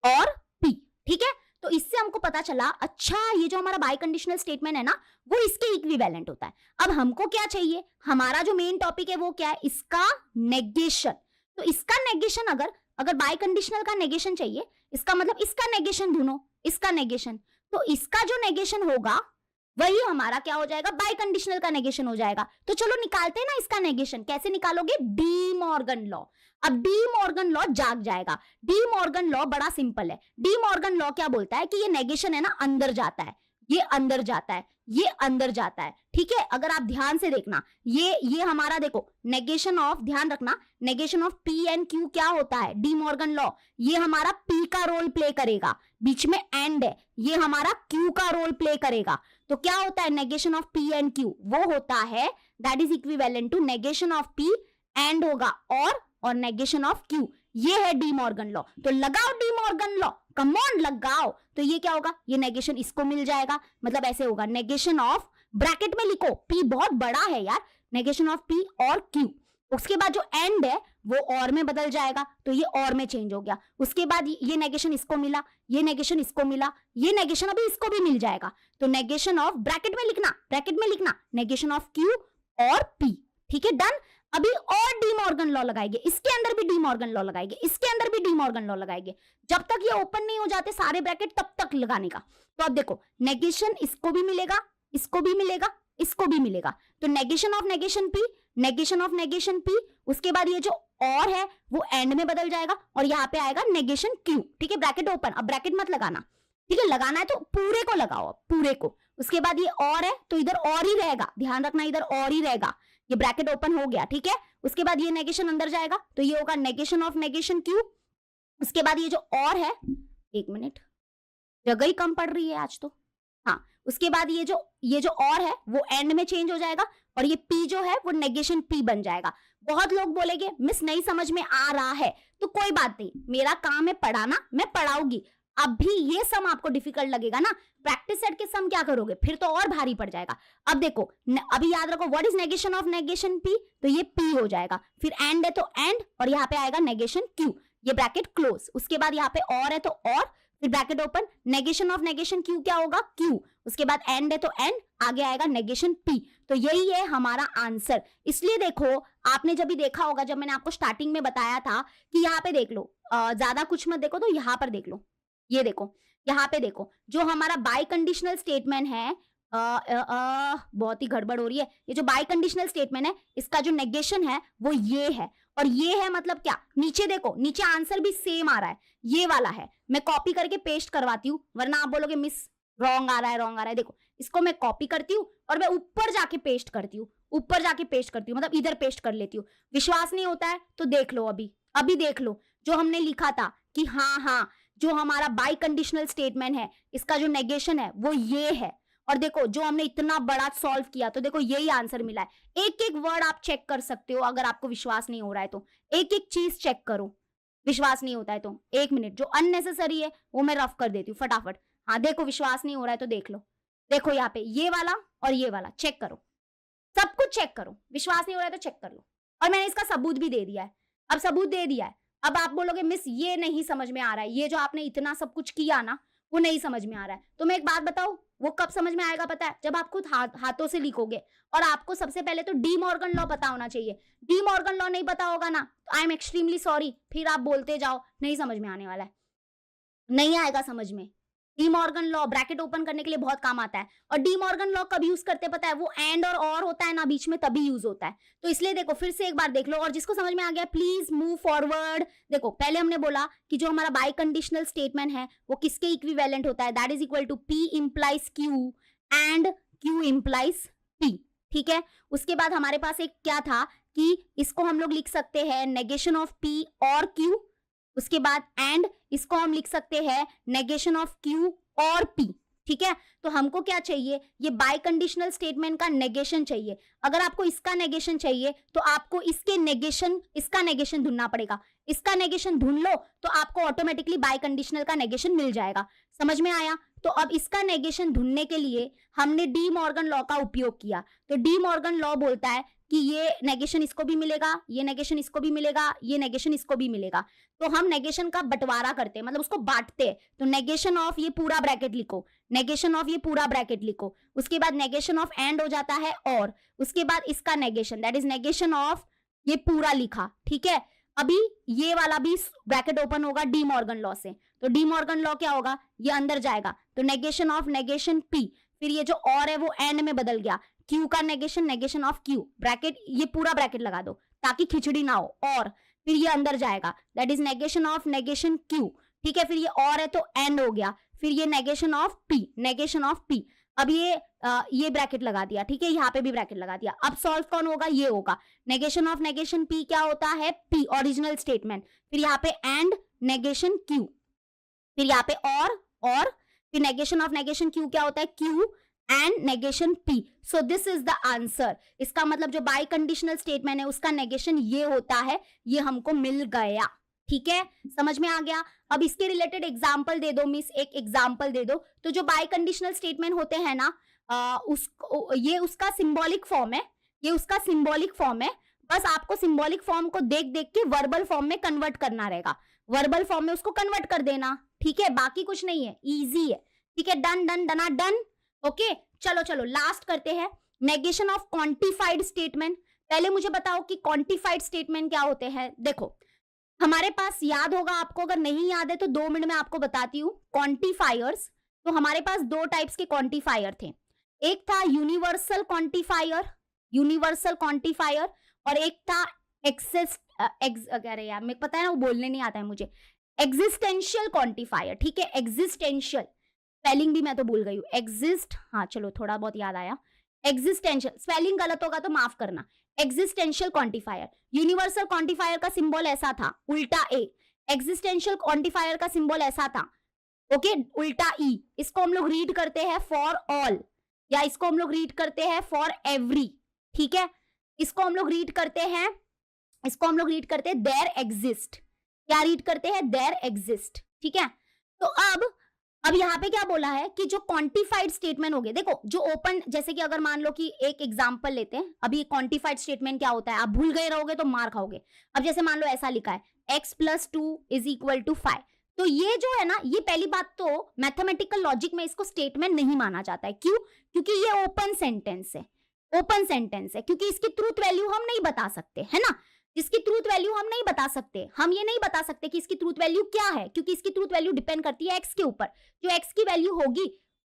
और P। ठीक है, तो इससे हमको पता चला अच्छा ये जो हमारा बाई कंडीशनल स्टेटमेंट है ना वो इसके इक्विवेलेंट होता है। अब हमको क्या चाहिए, हमारा जो मेन टॉपिक है वो क्या है, इसका नेगेशन। तो इसका नेगेशन अगर बाई कंडीशनल का नेगेशन चाहिए, इसका मतलब इसका नेगेशन ढूंढो, इसका नेगेशन, तो इसका जो नेगेशन होगा वही हमारा क्या हो जाएगा, बाई कंडीशनल का नेगेशन हो जाएगा। तो चलो निकालते हैं ना इसका नेगेशन, कैसे निकालोगे, डी मॉर्गन लॉ। अब डी मॉर्गन लॉ जाग जाएगा। डी मॉर्गन लॉ बड़ा सिंपल है। डी मॉर्गन लॉ क्या बोलता है कि ये नेगेशन है ना अंदर जाता है, ये अंदर जाता है, ये अंदर जाता है। ठीक है, अगर आप ध्यान से देखना, ये हमारा देखो नेगेशन ऑफ, ध्यान रखना, negation of P and Q क्या होता है, डी मॉर्गन लॉ, ये हमारा P का रोल प्ले करेगा, बीच में एंड है, ये हमारा Q का रोल प्ले करेगा। तो क्या होता है negation of P and Q, वो होता है that is equivalent to negation of P and होगा और नेगेशन ऑफ Q। ये है डी मॉर्गन लॉ। तो लगाओ D Morgan law, come on लगाओ। तो ये क्या होगा, ये नेगेशन इसको मिल जाएगा, मतलब ऐसे होगा नेगेशन ऑफ, ब्रैकेट में लिखो P बहुत बड़ा है यार, नेगेशन ऑफ P और Q। उसके बाद जो एंड है वो और में बदल जाएगा, तो ये और में चेंज हो गया। उसके बाद ये नेगेशन इसको मिला, ये नेगेशन इसको मिला, ये नेगेशन अभी इसको भी मिल जाएगा। तो नेगेशन ऑफ, ब्रैकेट में लिखना नेगेशन ऑफ Q और P। ठीक है, डन। अभी और डी मॉर्गन लॉ लगाएंगे, इसके अंदर भी डी मॉर्गन लॉ लगाएंगे, इसके अंदर भी डी मॉर्गन लॉ लगाएंगे, जब तक ये ओपन नहीं हो जाते सारे ब्रैकेट तब तक लगाने का। तो अब देखो नेगेशन इसको भी मिलेगा, इसको भी मिलेगा, इसको भी मिलेगा, तो negation of negation P, negation of negation P। उसके बाद ये जो और है वो एंड में बदल जाएगा और यहाँ पे आएगा नेगेशन Q। ठीक है, ब्रैकेट ओपन, अब ब्रैकेट मत लगाना, ठीक है, लगाना है तो पूरे को लगाओ, पूरे को। उसके बाद ये और है तो इधर और ही रहेगा, ध्यान रखना इधर और ही रहेगा, ये ब्रैकेट ओपन हो गया। ठीक है, उसके बाद ये नेगेशन अंदर जाएगा तो ये होगा नेगेशन ऑफ नेगेशन Q। उसके बाद ये जो और है, एक मिनट जगह ही कम पड़ रही है आज तो, हाँ, उसके बाद ये जो और है वो एंड में चेंज हो जाएगा और ये P जो है वो नेगेशन P बन जाएगा। बहुत लोग बोलेंगे मिस नहीं समझ में आ रहा है, तो कोई बात नहीं, मेरा काम है पढ़ाना, मैं पढ़ाऊंगी। अब भी ये सम आपको डिफिकल्ट लगेगा ना, प्रैक्टिस सेट के सम क्या करोगे, फिर तो और भारी पड़ जाएगा। अब देखो अभी याद रखो what is negation of negation p, तो ये p हो जाएगा, फिर एंड है तो एंड, और यहाँ पे आएगा नेगेशन q, ये ब्रैकेट क्लोज, उसके बाद यहाँ पे और है तो और, फिर bracket open, negation of negation q क्या होगा q, उसके बाद एंड है तो एंड, आगे आएगा नेगेशन p। तो यही है हमारा आंसर। इसलिए देखो आपने जब भी देखा होगा, जब मैंने आपको स्टार्टिंग में बताया था कि यहाँ पे देख लो, ज्यादा कुछ मत देखो, तो यहाँ पर देख लो, ये देखो यहाँ पे देखो, जो हमारा बाई कंडीशनल स्टेटमेंट है, बहुत ही गड़बड़ हो रही है, ये जो बाई कंडीशनल स्टेटमेंट है इसका जो नेगेशन है वो ये है, और ये है मतलब क्या, नीचे देखो, नीचे आंसर भी सेम आ रहा है, ये वाला है, मैं कॉपी करके पेस्ट करवाती हूँ, वरना आप बोलोगे मिस रॉन्ग आ रहा है, रॉन्ग आ रहा है। देखो इसको मैं कॉपी करती हूँ और मैं ऊपर जाके पेस्ट करती हूँ, ऊपर जाके पेस्ट करती हूँ, मतलब इधर पेस्ट कर लेती हूँ। विश्वास नहीं होता है तो देख लो, अभी देख लो जो हमने लिखा था कि हाँ जो हमारा बाई कंडीशनल स्टेटमेंट है इसका जो नेगेशन है वो ये है, और देखो जो हमने इतना बड़ा सॉल्व किया तो देखो यही आंसर मिला है। एक एक वर्ड आप चेक कर सकते हो, अगर आपको विश्वास नहीं हो रहा है तो एक एक चीज चेक करो, विश्वास नहीं होता है तो 1 मिनट, जो अननेसेसरी है वो मैं रफ कर देती हूँ फटाफट। हाँ देखो विश्वास नहीं हो रहा है तो देख लो, देखो यहाँ पे ये वाला और ये वाला चेक करो, सब कुछ चेक करो, विश्वास नहीं हो रहा है तो चेक कर लो। और मैंने इसका सबूत भी दे दिया है, अब सबूत दे दिया है। अब आप बोलोगे मिस ये नहीं समझ में आ रहा है, ये जो आपने इतना सब कुछ किया ना वो नहीं समझ में आ रहा है, तो मैं एक बात बताऊं, वो कब समझ में आएगा पता है, जब आप खुद हाथों से लिखोगे। और आपको सबसे पहले तो डी मॉर्गन लॉ पता होना चाहिए, डी मॉर्गन लॉ नहीं पता होगा ना तो आई एम एक्सट्रीमली सॉरी, फिर आप बोलते जाओ नहीं समझ में आने वाला है, नहीं आएगा समझ में। D Morgan law bracket open करने के लिए बहुत काम आता है, और डी मॉर्गन लॉ कब यूज करते पता है, वो एंड और होता है ना बीच में, तभी यूज होता है। तो इसलिए देखो फिर से एक बार देख लो, और जिसको समझ में आ गया प्लीज मूव फॉरवर्ड। देखो पहले हमने बोला कि जो हमारा बाई कंडीशनल स्टेटमेंट है वो किसके इक्विवेलेंट होता है, that is equal to P implies Q and Q implies P, ठीक है। उसके बाद हमारे पास एक क्या था कि इसको हम लोग लिख सकते हैं नेगेशन ऑफ P और Q, उसके बाद एंड इसको हम लिख सकते हैं नेगेशन ऑफ Q और P, ठीक है। तो हमको क्या चाहिए, ये बाई कंडीशनल स्टेटमेंट का नेगेशन चाहिए। अगर आपको इसका नेगेशन चाहिए तो आपको इसका नेगेशन ढूंढना पड़ेगा, इसका नेगेशन ढूंढ लो तो आपको ऑटोमेटिकली बाई कंडीशनल का नेगेशन मिल जाएगा। समझ में आया? तो अब इसका नेगेशन ढूंढने के लिए हमने डी मॉर्गन लॉ का उपयोग किया। तो डी मॉर्गन लॉ बोलता है कि ये नेगेशन इसको भी मिलेगा, ये नेगेशन इसको भी मिलेगा, ये नेगेशन इसको भी मिलेगा। तो हम नेगेशन का बंटवारा करते हैं, मतलब उसको बांटते हैं। तो नेगेशन ऑफ ये पूरा ब्रैकेट लिखो, नेगेशन ऑफ ये पूरा ब्रैकेट लिखो, उसके बाद नेगेशन ऑफ एंड हो जाता है, और उसके बाद इसका negation that is negation of ये पूरा लिखा, ठीक है। अभी ये वाला भी ब्रैकेट ओपन होगा डी मॉर्गन लॉ से, तो डी मॉर्गन लॉ क्या होगा, ये अंदर जाएगा तो नेगेशन ऑफ नेगेशन P, फिर ये जो और है वो एंड में बदल गया, Q का negation negation of Q, bracket ये पूरा ब्रैकेट लगा दो ताकि खिचड़ी ना हो, और फिर ये अंदर जाएगा that is negation of negation Q, ठीक है। फिर ये और है तो एंड हो गया, फिर ये negation of P, negation of P। अब ये ब्रैकेट लगा दिया, ठीक है, यहाँ पे भी ब्रैकेट लगा दिया। अब सॉल्व कौन होगा, ये होगा नेगेशन ऑफ नेगेशन P क्या होता है, P ओरिजिनल स्टेटमेंट, फिर यहाँ पे एंड नेगेशन Q, फिर यहाँ पे और फिर नेगेशन ऑफ नेगेशन Q क्या होता है, Q and negation P। So this is the answer. इसका मतलब जो बाई कंडीशनल स्टेटमेंट है उसका नेगेशन ये होता है, ये हमको मिल गया, ठीक है, समझ में आ गया। अब इसके रिलेटेड एग्जाम्पल दे दो मिस, एक एग्जाम्पल दे दो। तो जो बाई कंडीशनल स्टेटमेंट होते हैं ना, ये उसका सिंबॉलिक फॉर्म है, ये उसका सिंबॉलिक फॉर्म है। बस आपको सिंबॉलिक फॉर्म को देख देख के वर्बल फॉर्म में कन्वर्ट करना रहेगा, वर्बल फॉर्म में उसको कन्वर्ट कर देना, ठीक है, बाकी कुछ नहीं है, इजी है, ठीक है। डन डन डना डन, ओके। चलो लास्ट करते हैं, नेगेशन ऑफ क्वांटिफाइड स्टेटमेंट। पहले मुझे बताओ कि क्वांटिफाइड स्टेटमेंट क्या होते हैं। देखो हमारे पास याद होगा आपको, अगर नहीं याद है तो 2 मिनट में आपको बताती हूँ। क्वांटिफायर्स, तो हमारे पास 2 टाइप्स के क्वांटिफायर थे, एक था यूनिवर्सल क्वांटिफायर और एक था यार मैं पता है ना वो बोलने नहीं आता है मुझे, एग्जिस्टेंशियल क्वांटिफायर, ठीक है। एग्जिस्टेंशियल स्पेलिंग भी मैं तो भूल गई हूँ, हाँ चलो थोड़ा बहुत याद आया। एग्जिस्टेंशियल स्पेलिंग गलत होगा तो माफ करना। एग्जिस्टेंशियल क्वांटिफायर, यूनिवर्सल क्वांटिफायर का सिंबल ऐसा था उल्टा ए, एग्जिस्टेंशियल क्वांटिफायर का सिंबल ऐसा था, ओके, उल्टा ई। इसको हम लोग रीड करते हैं फॉर ऑल, या इसको हम लोग रीड करते हैं फॉर एवरी, ठीक है। इसको हम लोग रीड करते हैं देयर एग्जिस्ट, क्या रीड करते हैं, देयर एग्जिस्ट, ठीक है। तो अब यहाँ पे क्या बोला है कि जो क्वांटिफाइड स्टेटमेंट हो गए, देखो जो ओपन, जैसे कि अगर मान लो कि एक एग्जांपल लेते हैं, अभी क्वांटिफाइड स्टेटमेंट क्या होता है, आप भूल गए रहोगे तो मार खाओगे। अब जैसे मान लो ऐसा लिखा है x+2 इज इक्वल टू 5, तो ये जो है ना, ये पहली बात तो मैथमेटिकल लॉजिक में इसको स्टेटमेंट नहीं माना जाता है। क्यों? क्योंकि ये ओपन सेंटेंस है, ओपन सेंटेंस है, क्योंकि इसकी ट्रूथ वैल्यू हम नहीं बता सकते, है ना। इसकी ट्रूथ वैल्यू हम नहीं बता सकते, हम ये नहीं बता सकते कि इसकी ट्रूथ वैल्यू क्या है, क्योंकि इसकी ट्रूथ वैल्यू डिपेंड करती है एक्स के ऊपर। जो एक्स की वैल्यू होगी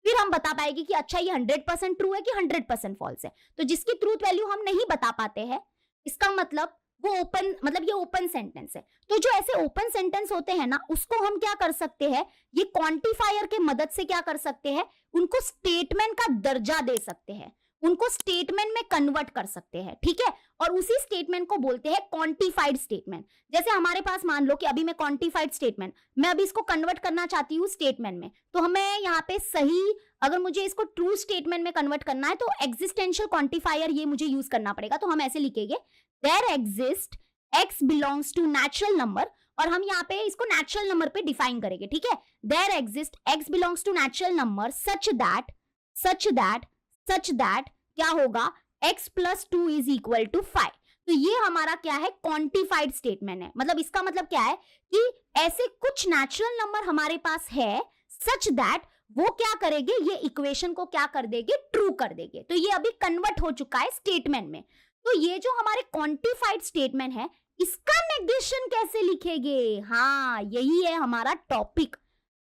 फिर हम बता पाएंगे कि अच्छा ये 100% ट्रू है कि 100% फॉल्स है। तो जिसकी ट्रूथ वैल्यू हम नहीं बता पाते हैं, इसका मतलब वो ओपन, मतलब ये ओपन सेंटेंस है। तो जो ऐसे ओपन सेंटेंस होते हैं ना, उसको हम क्या कर सकते हैं, ये क्वांटिफायर के मदद से क्या कर सकते हैं, उनको स्टेटमेंट का दर्जा दे सकते हैं, उनको स्टेटमेंट में कन्वर्ट कर सकते हैं, ठीक है। और उसी स्टेटमेंट को बोलते हैं क्वांटिफाइड स्टेटमेंट। जैसे हमारे पास मान लो कि अभी मैं क्वांटिफाइड स्टेटमेंट, मैं अभी इसको कन्वर्ट करना चाहती हूँ स्टेटमेंट में, तो हमें यहाँ पे सही, अगर मुझे इसको ट्रू स्टेटमेंट में कन्वर्ट करना है तो एग्जिस्टेंशियल क्वांटिफायर ये मुझे यूज करना पड़ेगा। तो हम ऐसे लिखेंगे there exist x belongs to natural number, और हम यहाँ पे इसको नेचुरल नंबर पे डिफाइन करेंगे, ठीक है। There exist x belongs to natural number such that क्या होगा, x+2 इज इक्वल टू 5। तो ये हमारा क्या है, क्वांटिफाइड स्टेटमेंट है। मतलब इसका मतलब क्या है कि ऐसे कुछ नेचुरल नंबर हमारे पास है सच दैट वो क्या करेंगे, ये इक्वेशन को क्या कर देंगे, ट्रू कर देंगे। तो ये अभी कन्वर्ट हो चुका है स्टेटमेंट में। तो ये जो हमारे क्वांटिफाइड स्टेटमेंट है, इसका नेगेशन कैसे लिखेंगे, हाँ यही है हमारा टॉपिक।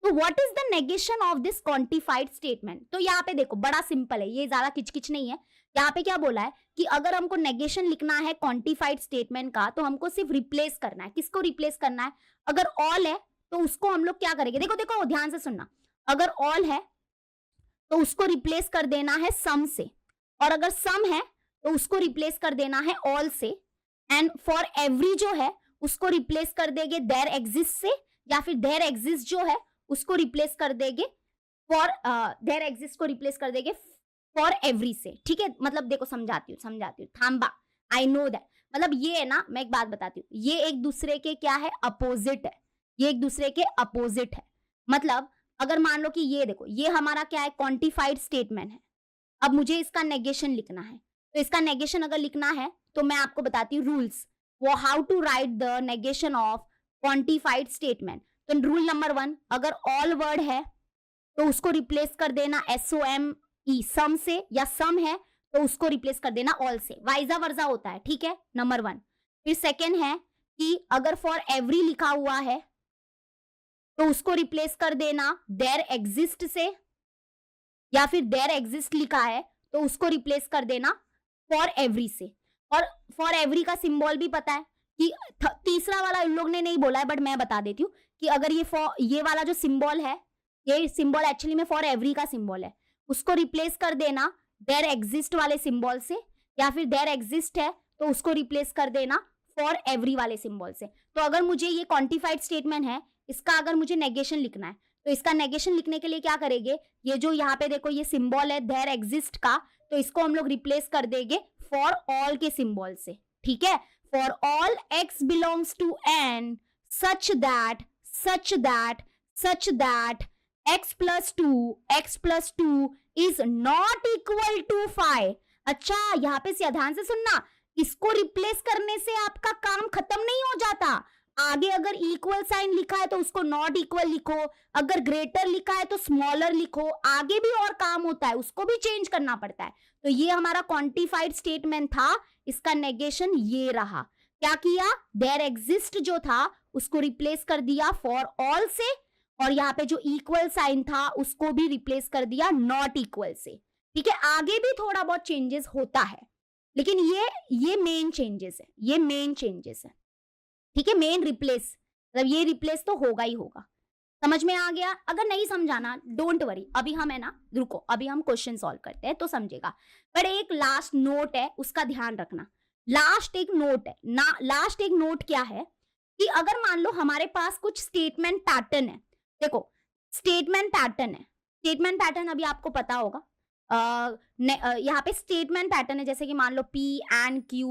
तो what is the negation of this quantified statement. तो यहाँ पे देखो बड़ा सिंपल है, ये ज्यादा किचकिच नहीं है। यहाँ पे क्या बोला है कि अगर हमको नेगेशन लिखना है क्वांटिफाइड स्टेटमेंट का, तो हमको सिर्फ रिप्लेस करना है। किसको रिप्लेस करना है, अगर ऑल है तो उसको हम लोग क्या करेंगे, देखो देखो ध्यान से सुनना, अगर ऑल है तो उसको रिप्लेस कर देना है सम से, और अगर सम है तो उसको रिप्लेस कर देना है ऑल से, एंड फॉर एवरी जो है उसको रिप्लेस कर देंगे देयर एग्जिस्ट से, या फिर देयर एग्जिस्ट जो है उसको रिप्लेस कर देंगे फॉर देयर एग्जिस्ट को रिप्लेस कर देंगे फॉर एवरी से, ठीक है। मतलब देखो समझाती हूँ थाम्बा, आई नो दैट, मतलब ये है ना, मैं एक बात बताती हूँ, ये एक दूसरे के क्या है, अपोजिट है, ये एक दूसरे के अपोजिट है। मतलब अगर मान लो कि ये देखो, ये हमारा क्या है, क्वांटिफाइड स्टेटमेंट है। अब मुझे इसका नेगेशन लिखना है, तो इसका नेगेशन अगर लिखना है तो मैं आपको बताती हूँ रूल्स, वो how to write the negation of quantified statement. तो रूल नंबर 1, अगर ऑल वर्ड है तो उसको रिप्लेस कर देना SOME सम से, या सम है तो उसको रिप्लेस कर देना ऑल से, वाइजा वर्जा होता है, ठीक है, नंबर 1। फिर सेकेंड है कि अगर फॉर एवरी लिखा हुआ है तो उसको रिप्लेस कर देना देयर एग्जिस्ट से, या फिर देयर एग्जिस्ट लिखा है तो उसको रिप्लेस कर देना फॉर एवरी से। और फॉर एवरी का सिंबल भी पता है कि तीसरा वाला इन लोग ने नहीं बोला है, बट मैं बता देती हूँ कि अगर ये वाला जो सिंबल है, ये सिंबल एक्चुअली में फॉर एवरी का सिंबल है, उसको रिप्लेस कर देना देयर एग्जिस्ट वाले सिंबल से, या फिर देयर एग्जिस्ट है तो उसको रिप्लेस कर देना फॉर एवरी वाले सिंबल से। तो अगर मुझे ये क्वांटिफाइड स्टेटमेंट है, इसका अगर मुझे नेगेशन लिखना है, तो इसका नेगेशन लिखने के लिए क्या करेंगे, ये जो यहाँ पे देखो ये सिंबल है देयर एग्जिस्ट का, तो इसको हम लोग रिप्लेस कर देंगे फॉर ऑल के सिंबल से, ठीक है। For all x belongs to n such that x+2 is not equal to 5। अच्छा यहाँ पे ध्यान से सुनना, इसको रिप्लेस करने से आपका काम खत्म नहीं हो जाता। आगे अगर इक्वल साइन लिखा है तो उसको नॉट इक्वल लिखो, अगर ग्रेटर लिखा है तो स्मॉलर लिखो, आगे भी और काम होता है, उसको भी चेंज करना पड़ता है। तो ये हमारा क्वांटिफाइड स्टेटमेंट था, इसका नेगेशन ये रहा। क्या किया, देयर एग्जिस्ट जो था उसको रिप्लेस कर दिया फॉर ऑल से, और यहाँ पे जो इक्वल साइन था उसको भी रिप्लेस कर दिया नॉट इक्वल से, ठीक है। आगे भी थोड़ा बहुत चेंजेस होता है, लेकिन ये मेन चेंजेस है, ये मेन चेंजेस है, ठीक है। मेन रिप्लेस, मतलब ये रिप्लेस तो होगा ही होगा। समझ में आ गया? अगर नहीं समझाना डोंट वरी, अभी हम है ना, रुको अभी हम क्वेश्चन सॉल्व करते हैं तो समझेगा। पर एक लास्ट नोट है, उसका ध्यान रखना। लास्ट एक नोट है ना, लास्ट एक नोट क्या है कि अगर मान लो हमारे पास कुछ स्टेटमेंट पैटर्न है, देखो स्टेटमेंट पैटर्न है, स्टेटमेंट पैटर्न अभी आपको पता होगा। यहाँ पे स्टेटमेंट पैटर्न है, जैसे कि मान लो P and Q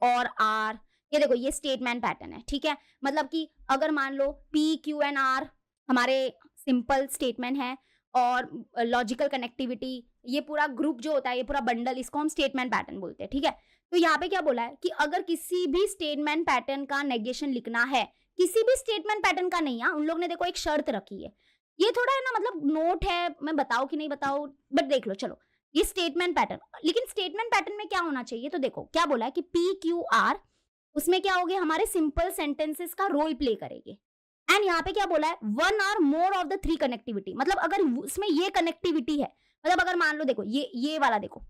और R, ये देखो ये स्टेटमेंट पैटर्न है, ठीक है। मतलब कि अगर मान लो P, Q and R हमारे सिंपल स्टेटमेंट है और लॉजिकल कनेक्टिविटी, ये पूरा ग्रुप जो होता है, ये पूरा बंडल, इसको हम स्टेटमेंट पैटर्न बोलते हैं, ठीक है। तो यहाँ पे क्या बोला है कि अगर किसी भी स्टेटमेंट पैटर्न का नेगेशन लिखना है, किसी भी स्टेटमेंट पैटर्न का नहीं, उन लोग ने देखो एक शर्त रखी है, ये थोड़ा है ना, मतलब नोट है, मैं बताऊं कि नहीं बताऊं, बट देख लो, चलो ये स्टेटमेंट पैटर्न, लेकिन स्टेटमेंट पैटर्न में क्या होना चाहिए, तो देखो क्या बोला है कि PQR, उसमें क्या हो गया, हमारे सिंपल सेंटेंसेस का रोल प्ले करेंगे। एंड यहाँ पे क्या बोला है, 1 और मोर ऑफ द 3 कनेक्टिविटी, मतलब अगर उसमें ये कनेक्टिविटी है, मतलब अगर मान लो देखो ये वाला देखो,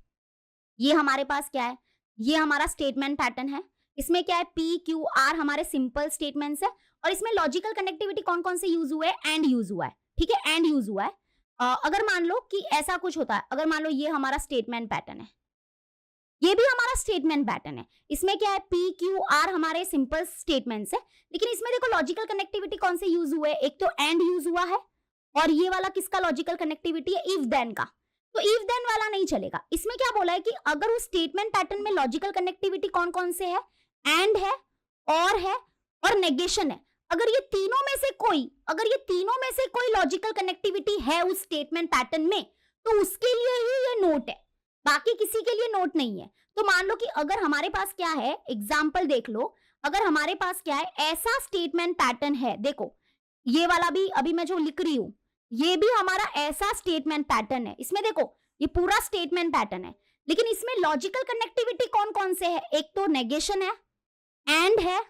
ये हमारे पास क्या है, ये हमारा स्टेटमेंट पैटर्न है, इसमें क्या है PQR हमारे सिंपल स्टेटमेंट्स है, और इसमें लॉजिकल कनेक्टिविटी कौन कौन से यूज हुए हैं, एंड यूज हुआ है, ठीक है, एंड यूज हुआ है। अगर मान लो कि ऐसा कुछ होता है, अगर मान लो ये हमारा स्टेटमेंट पैटर्न है, ये भी हमारा स्टेटमेंट पैटर्न है, इसमें क्या है PQR हमारे सिंपल स्टेटमेंट्स है, लेकिन इसमें देखो लॉजिकल कनेक्टिविटी कौन से यूज हुए, एक तो एंड यूज हुआ है, और ये वाला किसका लॉजिकल कनेक्टिविटी है, इफ देन का, तो इफ देन वाला नहीं चलेगा। इसमें क्या बोला है कि अगर उस स्टेटमेंट पैटर्न में लॉजिकल कनेक्टिविटी कौन कौन से है, एंड है और नेगेशन है, अगर ये तीनों में से कोई लॉजिकल कनेक्टिविटी है उस स्टेटमेंट पैटर्न में, तो उसके लिए ही ये नोट है, बाकी किसी के लिए नोट नहीं है। तो मान लो कि अगर हमारे पास क्या है, एग्जाम्पल देख लो, अगर हमारे पास क्या है, ऐसा स्टेटमेंट पैटर्न है, देखो ये वाला भी अभी मैं जो लिख रही हूं, ये भी हमारा ऐसा स्टेटमेंट पैटर्न है, इसमें देखो ये पूरा स्टेटमेंट पैटर्न है, लेकिन इसमें लॉजिकल कनेक्टिविटी कौन कौन से है, एक तो नेगेशन है, एंड है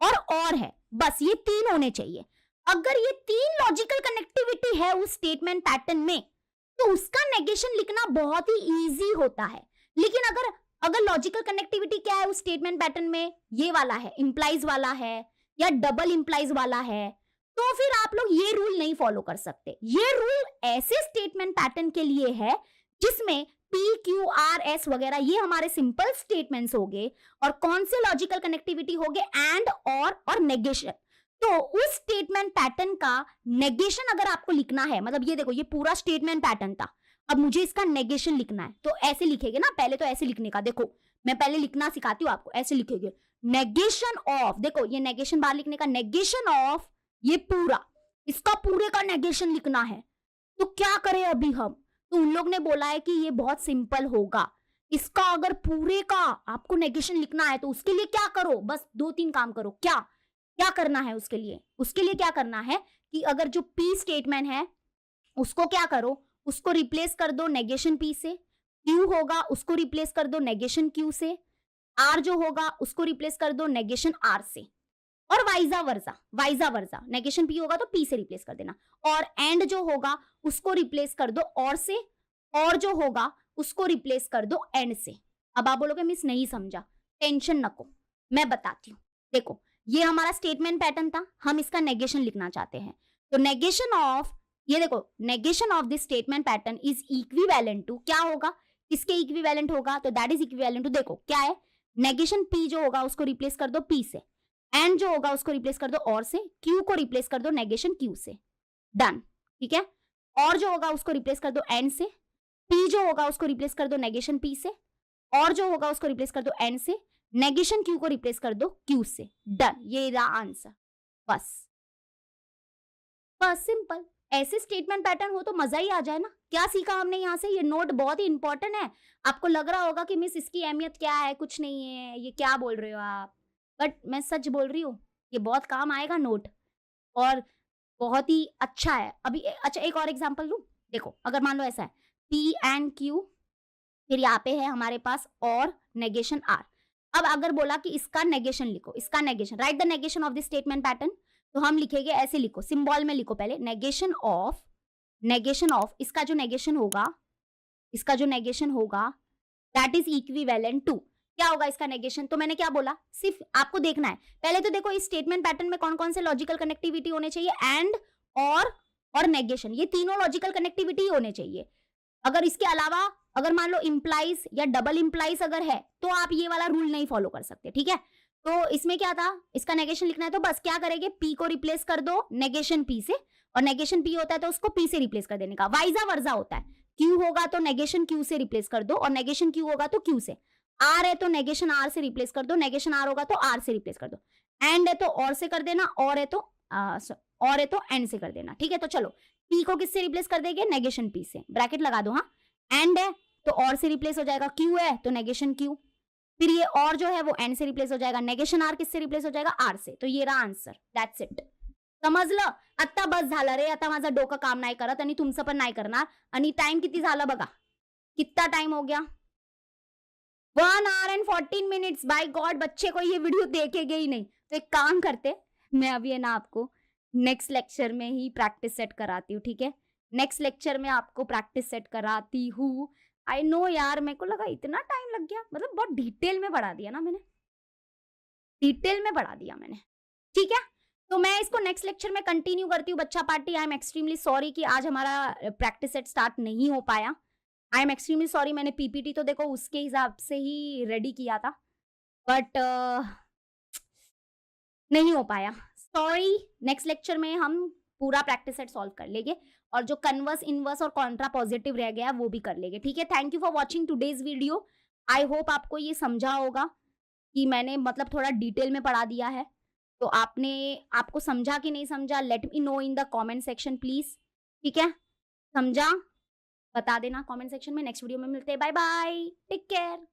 और है, बस ये 3 होने चाहिए। अगर ये 3 लॉजिकल कनेक्टिविटी है उस स्टेटमेंट पैटर्न में, तो उसका नेगेशन लिखना बहुत ही इजी होता है। लेकिन अगर लॉजिकल कनेक्टिविटी क्या है उस स्टेटमेंट पैटर्न में, ये वाला है, इंप्लाइज वाला है या डबल इंप्लाइज वाला है, तो फिर आप लोग ये रूल नहीं फॉलो कर सकते। ये रूल ऐसे स्टेटमेंट पैटर्न के लिए है जिसमें PQRS वगैरह ये हमारे सिंपल स्टेटमेंट्स हो गए, और कौन से लॉजिकल कनेक्टिविटी हो गए, एंड और नेगेशन। तो उस स्टेटमेंट पैटर्न का नेगेशन अगर आपको लिखना है, मतलब ये देखो ये पूरा स्टेटमेंट पैटर्न था, अब मुझे इसका नेगेशन लिखना है, तो ऐसे लिखेंगे ना, पहले तो ऐसे लिखने का, देखो मैं पहले लिखना सिखाती हूँ आपको, ऐसे लिखेंगे नेगेशन ऑफ, देखो ये नेगेशन बाहर लिखने का, नेगेशन ऑफ ये पूरा, इसका पूरे का नेगेशन लिखना है। तो क्या करें अभी हम, तो उन लोग ने बोला है कि ये बहुत सिंपल होगा, इसका अगर पूरे का आपको नेगेशन लिखना है तो उसके लिए क्या करो, बस 2-3 काम करो। क्या करना है उसके लिए क्या करना है कि अगर जो P स्टेटमेंट है उसको क्या करो, उसको रिप्लेस कर दो नेगेशन P से, Q होगा उसको रिप्लेस कर दो नेगेशन Q से, R जो होगा उसको रिप्लेस कर दो नेगेशन R से, और वाइजा वर्जा नेगेशन P होगा तो P से रिप्लेस कर देना, और एंड जो होगा उसको रिप्लेस कर दो और से, और जो होगा उसको रिप्लेस कर दो एंड से। अब आप बोलोगे मिस नहीं समझा, टेंशन नको, मैं बताती हूँ। देखो ये हमारा स्टेटमेंट पैटर्न था, हम इसका नेगेशन लिखना चाहते हैं, तो नेगेशन ऑफ, ये देखो negation of this statement pattern is equivalent to, क्या होगा, किसके इक्विवेलेंट होगा, तो दैट इज इक्विवेलेंट टू, देखो क्या है, नेगेशन P जो होगा उसको रिप्लेस कर दो P से, एंड जो होगा उसको रिप्लेस कर दो और से, Q को रिप्लेस कर दो नेगेशन Q से, डन, ठीक है। और जो होगा उसको रिप्लेस कर दो एंड से, P जो होगा उसको रिप्लेस कर दो नेगेशन P से, और जो होगा उसको रिप्लेस कर दो एंड से, नेगेशन Q को रिप्लेस कर दो Q से, डन, ये रहा आंसर। बस सिंपल। ऐसे स्टेटमेंट पैटर्न हो तो मजा ही आ जाए ना। क्या सीखा हमने यहाँ से, ये नोट बहुत ही इंपॉर्टेंट है। आपको लग रहा होगा कि मिस इसकी अहमियत क्या है, कुछ नहीं है, ये क्या बोल रहे हो आप, बट मैं सच बोल रही हूँ, ये बहुत काम आएगा नोट, और बहुत ही अच्छा है। अभी अच्छा एक और एग्जांपल लूं, देखो अगर मान लो ऐसा है P एंड Q, फिर यहाँ पे है हमारे पास और नेगेशन R। अब अगर बोला कि इसका नेगेशन लिखो, इसका negation, right the negation of the statement pattern, तो हम लिखेंगे ऐसे, लिखो सिंबल में लिखो पहले, नेगेशन ऑफ इसका जो नेगेशन होगा दैट इज इक्विवेलेंट टू, क्या होगा इसका नेगेशन, तो मैंने क्या बोला, सिर्फ आपको देखना है पहले तो, देखो इस स्टेटमेंट पैटर्न में कौन कौन से लॉजिकल कनेक्टिविटी होने चाहिए, एंड और नेगेशन, ये तीनों लॉजिकल कनेक्टिविटी होने चाहिए। अगर इसके अलावा अगर मान लो इंप्लाइज या डबल इंप्लाइज अगर है तो आप ये वाला रूल नहीं फॉलो कर सकते, ठीक है। तो इसमें क्या था, इसका नेगेशन लिखना है तो बस क्या करेंगे, P को रिप्लेस कर दो नेगेशन P से, और नेगेशन P होता है तो उसको P से रिप्लेस कर देने का, वाइजा वर्जा होता है, Q होगा तो नेगेशन Q से रिप्लेस कर दो, और नेगेशन Q होगा तो Q से, R है तो नेगेशन R से रिप्लेस कर दो, नेगेशन R होगा तो R से रिप्लेस कर दो, एंड है तो और से कर देना, और है तो एंड से कर देना, ठीक है। तो चलो पी को किससे रिप्लेस कर देंगे, नेगेशन पी से, ब्रैकेट लगा दो। हाँ, एंड है तो और से रिप्लेस हो जाएगा, क्यू है तो नेगेशन क्यू, फिर ये और जो है वो एन से रिप्लेस हो जाएगा, नेगेशन आर किससे रिप्लेस हो जाएगा, आर से। तो ये रहा आंसर, दैट्स इट. समजलं. आता बस झालं रे, आता माझं डोकं काम नाही करत आणि तुमचं पण नाही करणार. आणि टाइम किती झालं बघा, कितना टाइम हो गया, 1 hour and 14 minutes. By God, बच्चे को ये वीडियो देखेंगे ही नहीं. तो एक काम करते, मैं अभी है ना आपको नेक्स्ट लेक्चर में ही प्रैक्टिस सेट कराती हूँ, ठीक है. नेक्स्ट लेक्चर में आपको प्रैक्टिस सेट कराती हूँ. आई नो यार, मेरे को लगा इतना टाइम लग गया, मतलब बहुत डिटेल में पढ़ा दिया ना मैंने, डिटेल में पढ़ा दिया मैंने, ठीक है. तो मैं इसको नेक्स्ट लेक्चर में कंटिन्यू करती हूँ. बच्चा party, I am extremely sorry कि आज हमारा प्रैक्टिस सेट स्टार्ट नहीं हो पाया. आई एम एक्सट्रीमली सॉरी. मैंने पीपीटी तो देखो उसके हिसाब से ही रेडी किया था, बट नहीं हो पाया, सॉरी. नेक्स्ट लेक्चर में हम पूरा प्रैक्टिस सेट सॉल्व कर लेंगे, और जो कन्वर्स, इनवर्स और कॉन्ट्रा पॉजिटिव रह गया वो भी कर लेंगे, ठीक है. Thank you for watching today's video. I hope आपको ये समझा होगा कि मैंने मतलब थोड़ा डिटेल में पढ़ा दिया है. तो आपको समझा कि नहीं समझा, let me know in the comment section please, ठीक है. समझा बता देना कमेंट सेक्शन में. नेक्स्ट वीडियो में मिलते हैं. Bye bye, take care.